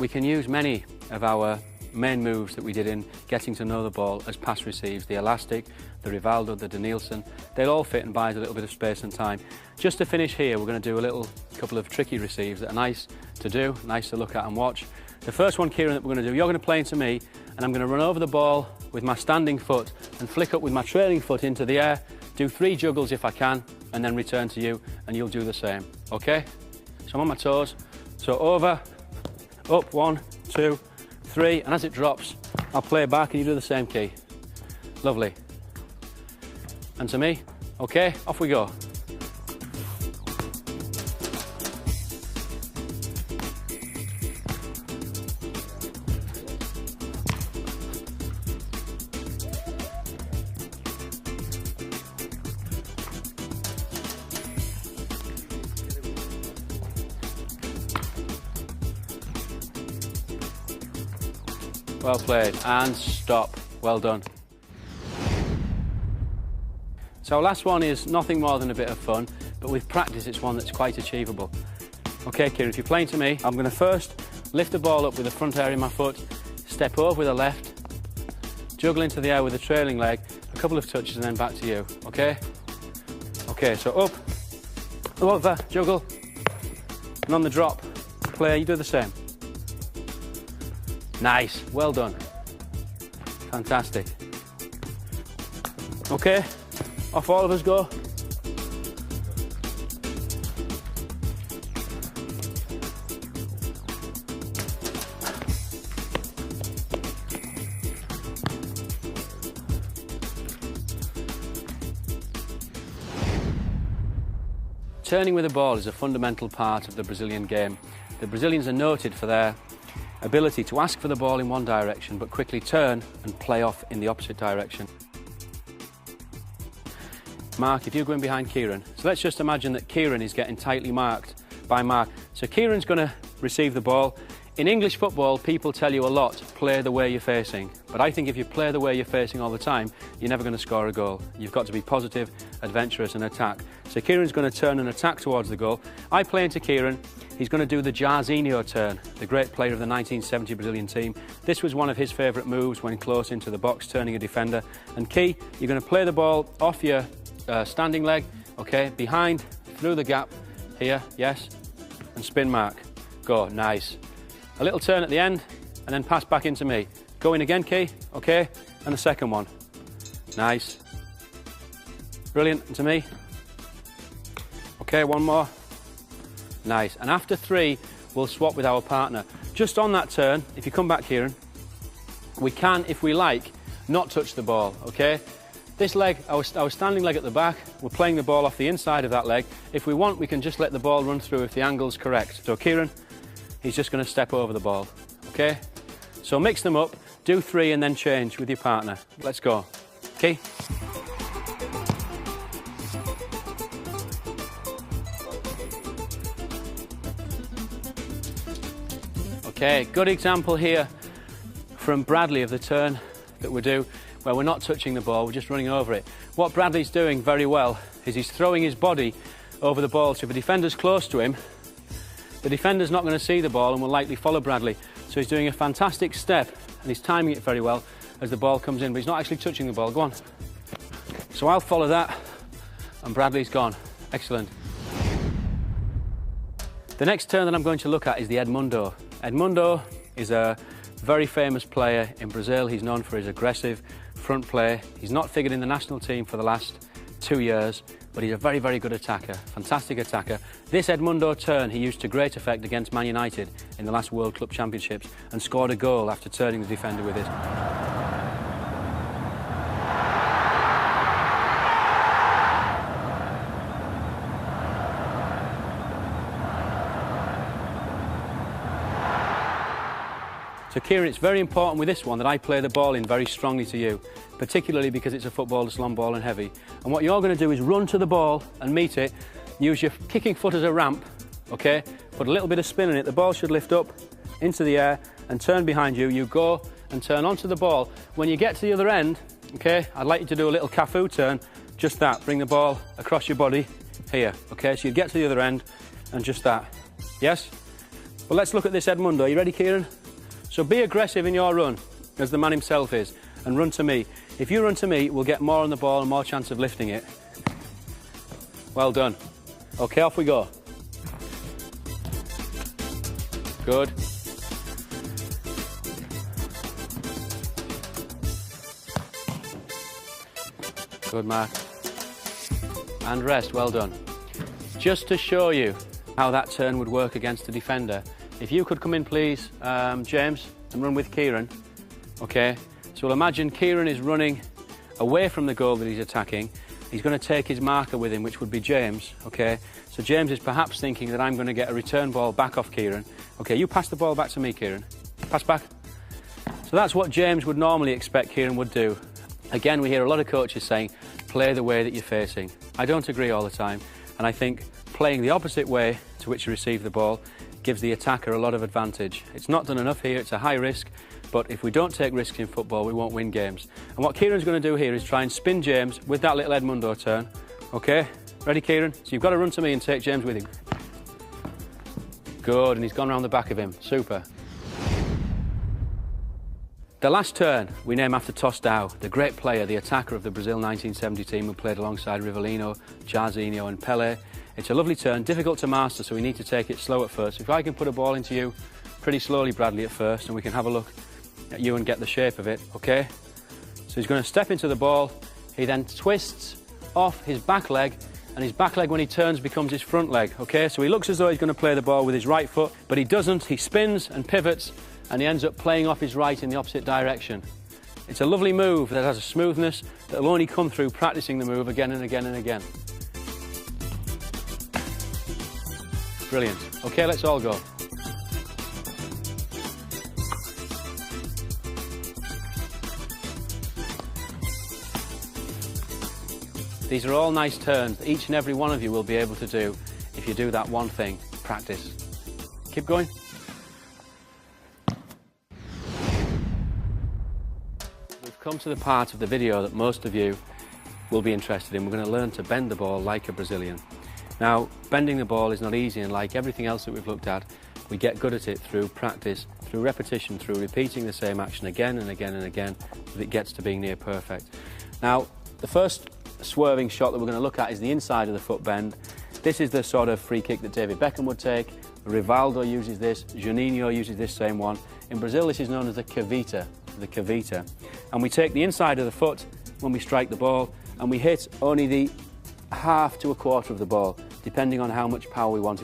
We can use many of our main moves that we did in getting to know the ball as pass receives. The elastic, the Rivaldo, the Danielson, they'll all fit and buy us a little bit of space and time. Just to finish here, we're going to do a couple of tricky receives that are nice to do, nice to look at and watch. The first one, Kieran, that we're going to do, you're going to play into me, and I'm going to run over the ball with my standing foot and flick up with my trailing foot into the air, do 3 juggles if I can, and then return to you, and you'll do the same, okay? So I'm on my toes, so over, up, 1, 2, 3, and as it drops, I'll play back and you do the same, Key. Lovely. And to me, okay, off we go. Well played, and stop. Well done. So our last one is nothing more than a bit of fun, but with practice it's one that's quite achievable. Okay, Kieran, if you're playing to me, I'm going to first lift the ball up with the front area of my foot, step over with the left, juggle into the air with the trailing leg, a couple of touches and then back to you, okay? Okay, so up, over, juggle, and on the drop, play, you do the same. Nice, well done. Fantastic. Okay, off all of us go. Turning with the ball is a fundamental part of the Brazilian game. The Brazilians are noted for their ability to ask for the ball in one direction but quickly turn and play off in the opposite direction. Mark, if you go in behind Kieran, so let's just imagine that Kieran is getting tightly marked by Mark. So Kieran's going to receive the ball. In English football, people tell you a lot, play the way you're facing. But I think if you play the way you're facing all the time, you're never going to score a goal. You've got to be positive, adventurous and attack. So Kieran's going to turn and attack towards the goal. I play into Kieran. He's going to do the Jairzinho turn, the great player of the 1970 Brazilian team. This was one of his favourite moves when close into the box, turning a defender. And Key, you're going to play the ball off your standing leg, okay, behind, through the gap, here, yes, and spin Mark. Go, nice. A little turn at the end, and then pass back into me. Go in again, Key, okay, and the second one. Nice. Brilliant, into me. Okay, one more. Nice. And after 3, we'll swap with our partner. Just on that turn, if you come back, Kieran, we can, if we like, not touch the ball, okay? This leg, our standing leg at the back, we're playing the ball off the inside of that leg. If we want, we can just let the ball run through if the angle's correct. So Kieran, he's just going to step over the ball, okay? So mix them up, do 3 and then change with your partner. Let's go. Okay? Okay, good example here from Bradley of the turn that we do, where we're not touching the ball, we're just running over it. What Bradley's doing very well is he's throwing his body over the ball, so if a defender's close to him, the defender's not going to see the ball and will likely follow Bradley. So he's doing a fantastic step and he's timing it very well as the ball comes in, but he's not actually touching the ball. Go on. So I'll follow that and Bradley's gone. Excellent. The next turn that I'm going to look at is the Edmundo. Edmundo is a very famous player in Brazil. He's known for his aggressive front play. He's not figured in the national team for the last 2 years, but he's a very, very good attacker, fantastic attacker. This Edmundo turn he used to great effect against Man United in the last World Club Championships and scored a goal after turning the defender with it. So Kieran, it's very important with this one that I play the ball in very strongly to you, particularly because it's a football that's long ball and heavy. And what you're going to do is run to the ball and meet it, use your kicking foot as a ramp, okay? Put a little bit of spin in it, the ball should lift up into the air and turn behind you. You go and turn onto the ball. When you get to the other end, okay, I'd like you to do a little Cafu turn, just that, bring the ball across your body here, okay? So you get to the other end and just that, yes? Well, let's look at this Edmundo. Are you ready, Kieran? So be aggressive in your run, as the man himself is, and run to me. If you run to me, we'll get more on the ball and more chance of lifting it. Well done. Okay, off we go. Good. Good, Mark. And rest, well done. Just to show you how that turn would work against a defender, if you could come in, please, James, and run with Kieran, okay? So we'll imagine Kieran is running away from the goal that he's attacking. He's going to take his marker with him, which would be James, okay? So James is perhaps thinking that I'm going to get a return ball back off Kieran. Okay, you pass the ball back to me, Kieran. Pass back. So that's what James would normally expect Kieran would do. Again, we hear a lot of coaches saying, play the way that you're facing. I don't agree all the time, and I think playing the opposite way to which you receive the ball gives the attacker a lot of advantage. It's not done enough here, it's a high risk, but if we don't take risks in football, we won't win games. And what Kieran's going to do here is try and spin James with that little Edmundo turn. Okay, ready, Kieran? So you've got to run to me and take James with him. Good, and he's gone around the back of him. Super. The last turn we name after Tostão, the great player, the attacker of the Brazil 1970 team who played alongside Rivellino, Jairzinho and Pelé. It's a lovely turn, difficult to master, so we need to take it slow at first. If I can put a ball into you pretty slowly, Bradley, at first, and we can have a look at you and get the shape of it, okay? So he's going to step into the ball. He then twists off his back leg, and his back leg, when he turns, becomes his front leg, okay? So he looks as though he's going to play the ball with his right foot, but he doesn't. He spins and pivots, and he ends up playing off his right in the opposite direction. It's a lovely move that has a smoothness that will only come through practicing the move again and again and again. Brilliant. Okay, let's all go. These are all nice turns that each and every one of you will be able to do if you do that one thing, practice. Keep going. We've come to the part of the video that most of you will be interested in. We're going to learn to bend the ball like a Brazilian. Now, bending the ball is not easy, and like everything else that we've looked at, we get good at it through practice, through repetition, through repeating the same action again and again and again, that it gets to being near perfect. Now, the first swerving shot that we're going to look at is the inside of the foot bend. This is the sort of free kick that David Beckham would take. Rivaldo uses this, Juninho uses this same one. In Brazil, this is known as the cavita, And we take the inside of the foot when we strike the ball, and we hit only the half to a quarter of the ball, depending on how much power we want.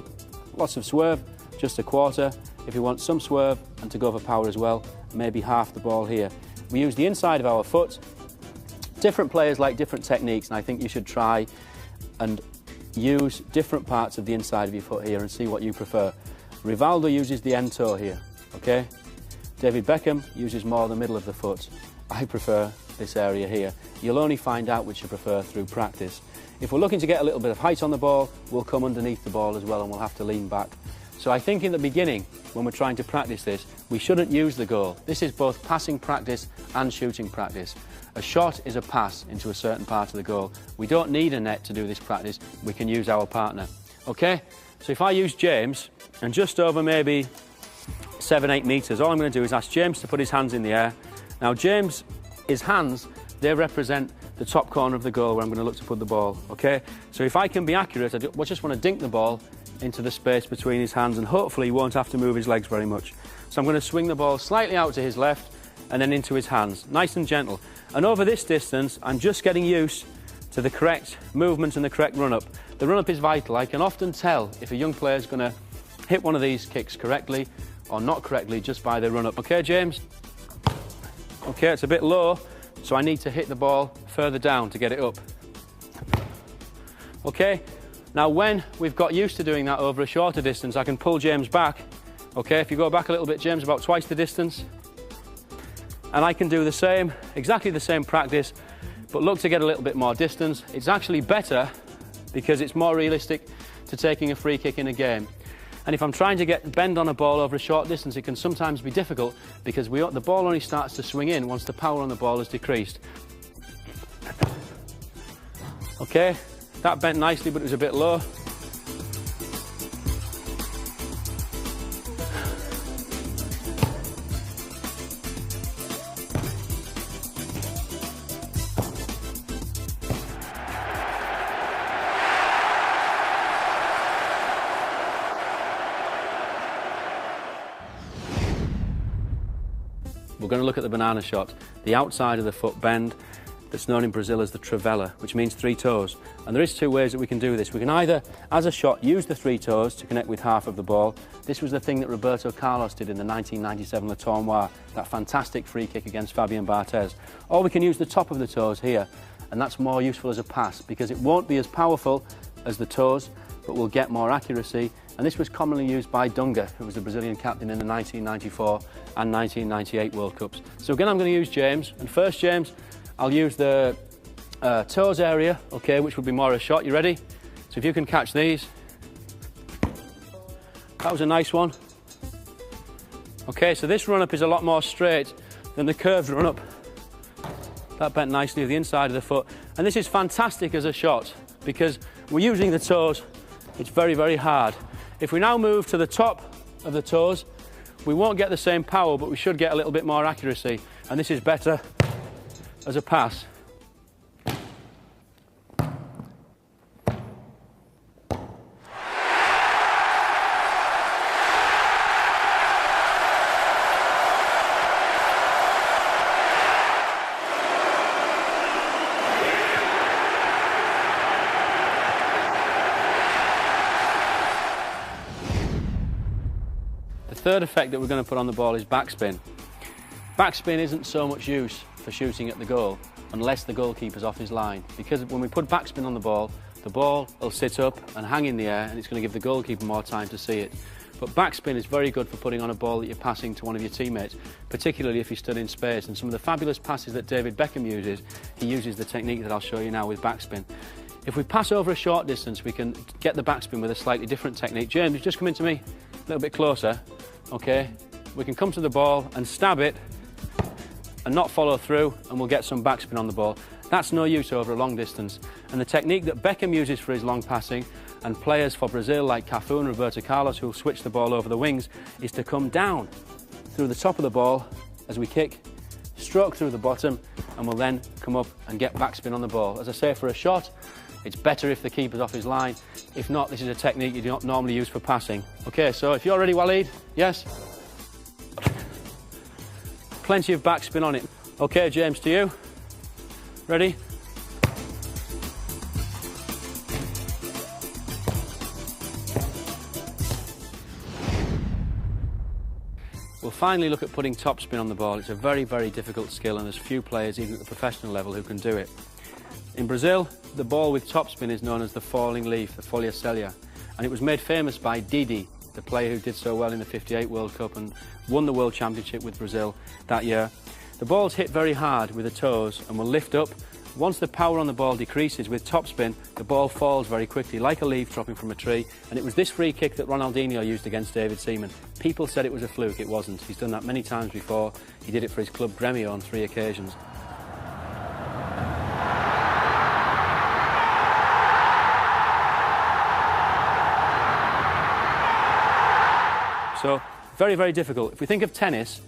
Lots of swerve, just a quarter. If you want some swerve and to go for power as well, maybe half the ball here. We use the inside of our foot. Different players like different techniques, and I think you should try and use different parts of the inside of your foot here and see what you prefer. Rivaldo uses the end toe here, okay? David Beckham uses more the middle of the foot. I prefer this area here. You'll only find out which you prefer through practice. If we're looking to get a little bit of height on the ball, we'll come underneath the ball as well, and we'll have to lean back. So I think in the beginning, when we're trying to practice this, we shouldn't use the goal. This is both passing practice and shooting practice. A shot is a pass into a certain part of the goal. We don't need a net to do this practice. We can use our partner. Okay? So if I use James, and just over maybe 7-8 metres, all I'm going to do is ask James to put his hands in the air. Now James, his hands, they represent the top corner of the goal where I'm going to look to put the ball. Okay? So if I can be accurate, I just want to dink the ball into the space between his hands, and hopefully he won't have to move his legs very much. So I'm going to swing the ball slightly out to his left and then into his hands, nice and gentle. And over this distance, I'm just getting used to the correct movement and the correct run-up. The run-up is vital. I can often tell if a young player is going to hit one of these kicks correctly or not correctly just by the run-up. Okay, James? Okay, it's a bit low, so I need to hit the ball further down to get it up. Okay? Now, when we've got used to doing that over a shorter distance, I can pull James back. Okay, if you go back a little bit, James, about twice the distance. And I can do the same, exactly the same practice, but look to get a little bit more distance. It's actually better because it's more realistic to taking a free kick in a game. And if I'm trying to bend on a ball over a short distance, it can sometimes be difficult because the ball only starts to swing in once the power on the ball has decreased. Okay? That bent nicely, but it was a bit low. We're going to look at the banana shot, the outside of the foot bend, that's known in Brazil as the trivela, which means 3 toes. And there is 2 ways that we can do this. We can either, as a shot, use the 3 toes to connect with half of the ball. This was the thing that Roberto Carlos did in the 1997 Le Tournoi, that fantastic free kick against Fabian Barthez. Or we can use the top of the toes here, and that's more useful as a pass because it won't be as powerful as the toes, but we'll get more accuracy. And this was commonly used by Dunga, who was the Brazilian captain in the 1994 and 1998 World Cups. So again, I'm going to use James. And first, James, I'll use the toes area, okay, which would be more a shot. You ready? So if you can catch these. That was a nice one. Okay, so this run-up is a lot more straight than the curved run-up. That bent nicely to the inside of the foot. And this is fantastic as a shot because we're using the toes. It's very, very hard. If we now move to the top of the toes, we won't get the same power, but we should get a little bit more accuracy. And this is better as a pass. The third effect that we're going to put on the ball is backspin. Backspin isn't so much use for shooting at the goal unless the goalkeeper's off his line, because when we put backspin on the the ball will sit up and hang in the air, and it's going to give the goalkeeper more time to see it. But backspin is very good for putting on a ball that you're passing to one of your teammates, particularly if you stood in space. And some of the fabulous passes that David Beckham uses, he uses the technique that I'll show you now with backspin. If we pass over a short distance, we can get the backspin with a slightly different technique. James, just come in to me a little bit closer, okay? We can come to the ball and stab it and not follow through, and we'll get some backspin on the ball. That's no use over a long distance. And the technique that Beckham uses for his long passing, and players for Brazil like Cafu and Roberto Carlos who'll switch the ball over the wings, is to come down through the top of the ball as we kick, stroke through the bottom, and we'll then come up and get backspin on the ball. As I say, for a shot, it's better if the keeper's off his line. If not, this is a technique you do not normally use for passing. Okay, so if you're ready, Waleed, yes? Plenty of backspin on it. Okay, James, to you. Ready? We'll finally look at putting topspin on the ball. It's a very, very difficult skill, and there's few players, even at the professional level, who can do it. In Brazil, the ball with topspin is known as the falling leaf, the folha celia, and it was made famous by Didi, the player who did so well in the '58 World Cup and won the World Championship with Brazil that year. The ball's hit very hard with the toes and will lift up. Once the power on the ball decreases with topspin, the ball falls very quickly, like a leaf dropping from a tree. And it was this free kick that Ronaldinho used against David Seaman. People said it was a fluke. It wasn't. He's done that many times before. He did it for his club Grêmio on 3 occasions. So, very, very difficult. If we think of tennis,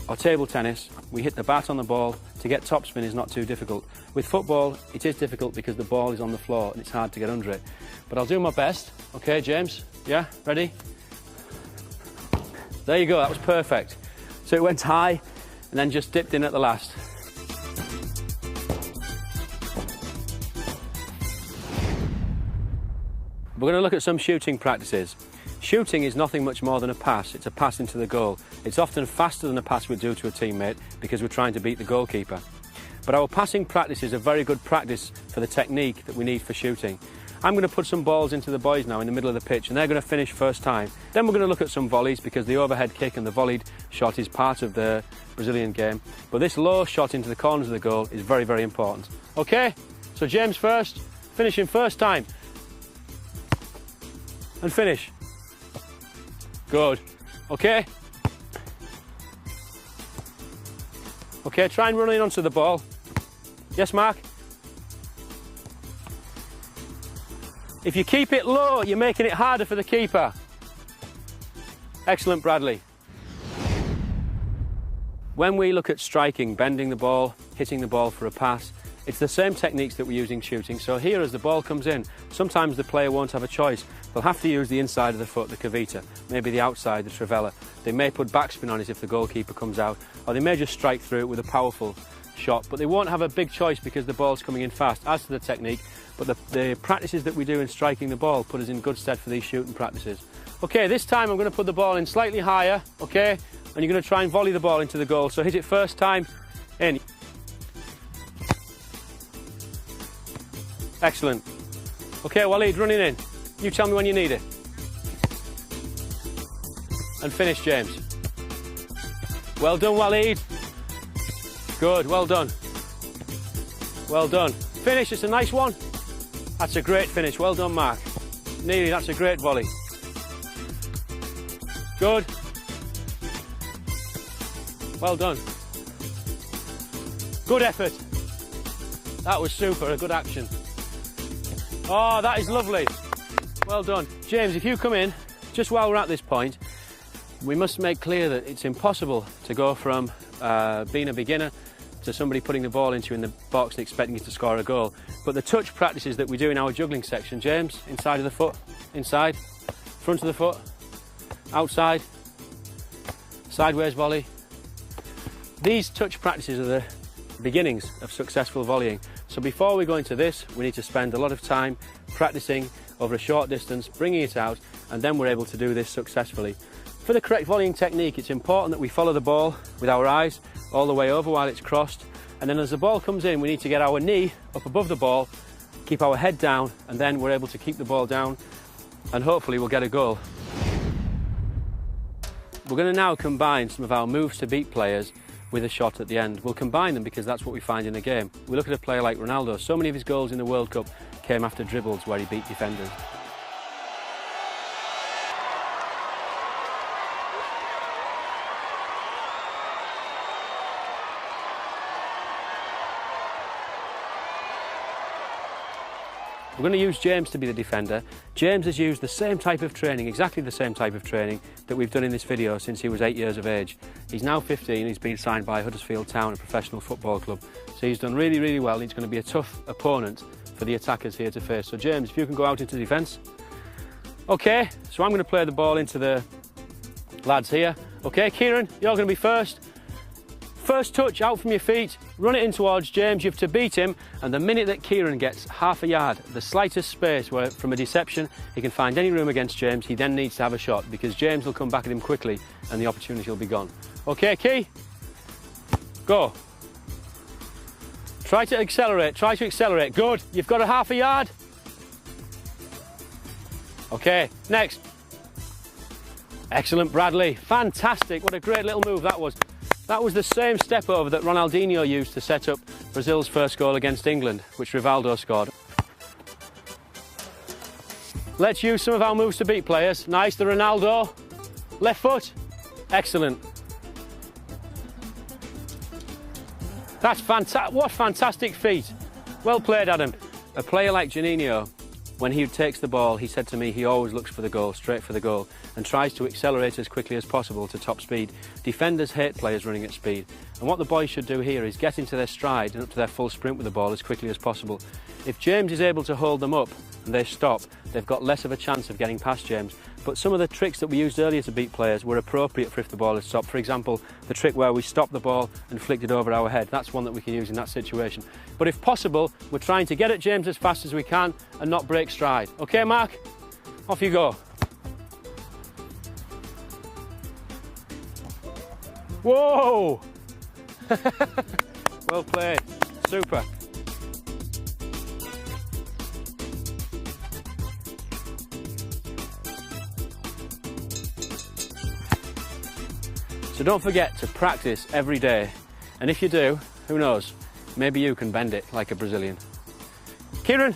or table tennis, we hit the bat on the ball. To get topspin is not too difficult. With football, it is difficult because the ball is on the floor and it's hard to get under it. But I'll do my best. Okay, James? Yeah? Ready? There you go, that was perfect. So it went high and then just dipped in at the last. We're going to look at some shooting practices. Shooting is nothing much more than a pass. It's a pass into the goal. It's often faster than a pass we'd do to a teammate because we're trying to beat the goalkeeper. But our passing practice is a very good practice for the technique that we need for shooting. I'm going to put some balls into the boys now in the middle of the pitch, and they're going to finish first time. Then we're going to look at some volleys because the overhead kick and the volleyed shot is part of the Brazilian game. But this low shot into the corners of the goal is very, very important. Okay, so James first, finishing first time. And finish. Good. Okay. Okay, try and run in onto the ball. Yes, Mark? If you keep it low, you're making it harder for the keeper. Excellent, Bradley. When we look at striking, bending the ball, hitting the ball for a pass, it's the same techniques that we're using shooting. So here, as the ball comes in, sometimes the player won't have a choice. They'll have to use the inside of the foot, the cavita, maybe the outside, the trivella. They may put backspin on it if the goalkeeper comes out, or they may just strike through it with a powerful shot, but they won't have a big choice because the ball's coming in fast. As to the technique, but the practices that we do in striking the ball put us in good stead for these shooting practices. Okay, this time I'm going to put the ball in slightly higher, okay, and you're going to try and volley the ball into the goal. So hit it first time, in. Excellent. Okay, Waleed, running in. You tell me when you need it. And finish, James. Well done, Waleed. Good, well done. Well done. Finish, it's a nice one. That's a great finish. Well done, Mark. Nearly, that's a great volley. Good. Well done. Good effort. That was super, a good action. Oh, that is lovely. Well done. James, if you come in, just while we're at this point, we must make clear that it's impossible to go from being a beginner to somebody putting the ball into you in the box and expecting you to score a goal. But the touch practices that we do in our juggling section, James, inside of the foot, inside, front of the foot, outside, sideways volley. These touch practices are the beginnings of successful volleying. So before we go into this, we need to spend a lot of time practicing over a short distance, bringing it out, and then we're able to do this successfully. For the correct volleying technique, it's important that we follow the ball with our eyes all the way over while it's crossed, and then as the ball comes in, we need to get our knee up above the ball keep our head down, and then we're able to keep the ball down, and hopefully we'll get a goal. We're going to now combine some of our moves to beat players with a shot at the end. We'll combine them because that's what we find in a game. We look at a player like Ronaldo. So many of his goals in the World Cup came after dribbles where he beat defenders. We're going to use James to be the defender. James has used the same type of training, exactly the same type of training that we've done in this video since he was 8 years of age. He's now 15, he's been signed by Huddersfield Town, a professional football club. So he's done really, really well. He's going to be a tough opponent for the attackers here to face. So James, if you can go out into defence. Okay, so I'm going to play the ball into the lads here. Okay, Kieran, you're going to be first. First touch out from your feet, run it in towards James, you have to beat him, and the minute that Kieran gets half a yard, the slightest space where from a deception he can find any room against James, he then needs to have a shot because James will come back at him quickly and the opportunity will be gone. Okay, Key? Go. Try to accelerate, good. You've got a half a yard. Okay, next. Excellent, Bradley, fantastic, what a great little move that was. That was the same step over that Ronaldinho used to set up Brazil's first goal against England, which Rivaldo scored. Let's use some of our moves to beat players. Nice, the Ronaldo. Left foot. Excellent. That's fantastic. What fantastic feet. Well played, Adam. A player like Juninho, when he takes the ball, he said to me, he always looks for the goal, straight for the goal, and tries to accelerate as quickly as possible to top speed. Defenders hate players running at speed, and what the boys should do here is get into their stride and up to their full sprint with the ball as quickly as possible. If James is able to hold them up and they stop, they've got less of a chance of getting past James. But some of the tricks that we used earlier to beat players were appropriate for if the ball had stopped. For example, the trick where we stopped the ball and flicked it over our head. That's one that we can use in that situation. But if possible, we're trying to get at James as fast as we can and not break stride. Okay, Mark? Off you go. Whoa! Well played. Super. So don't forget to practice every day. And if you do, who knows, maybe you can bend it like a Brazilian. Kieran,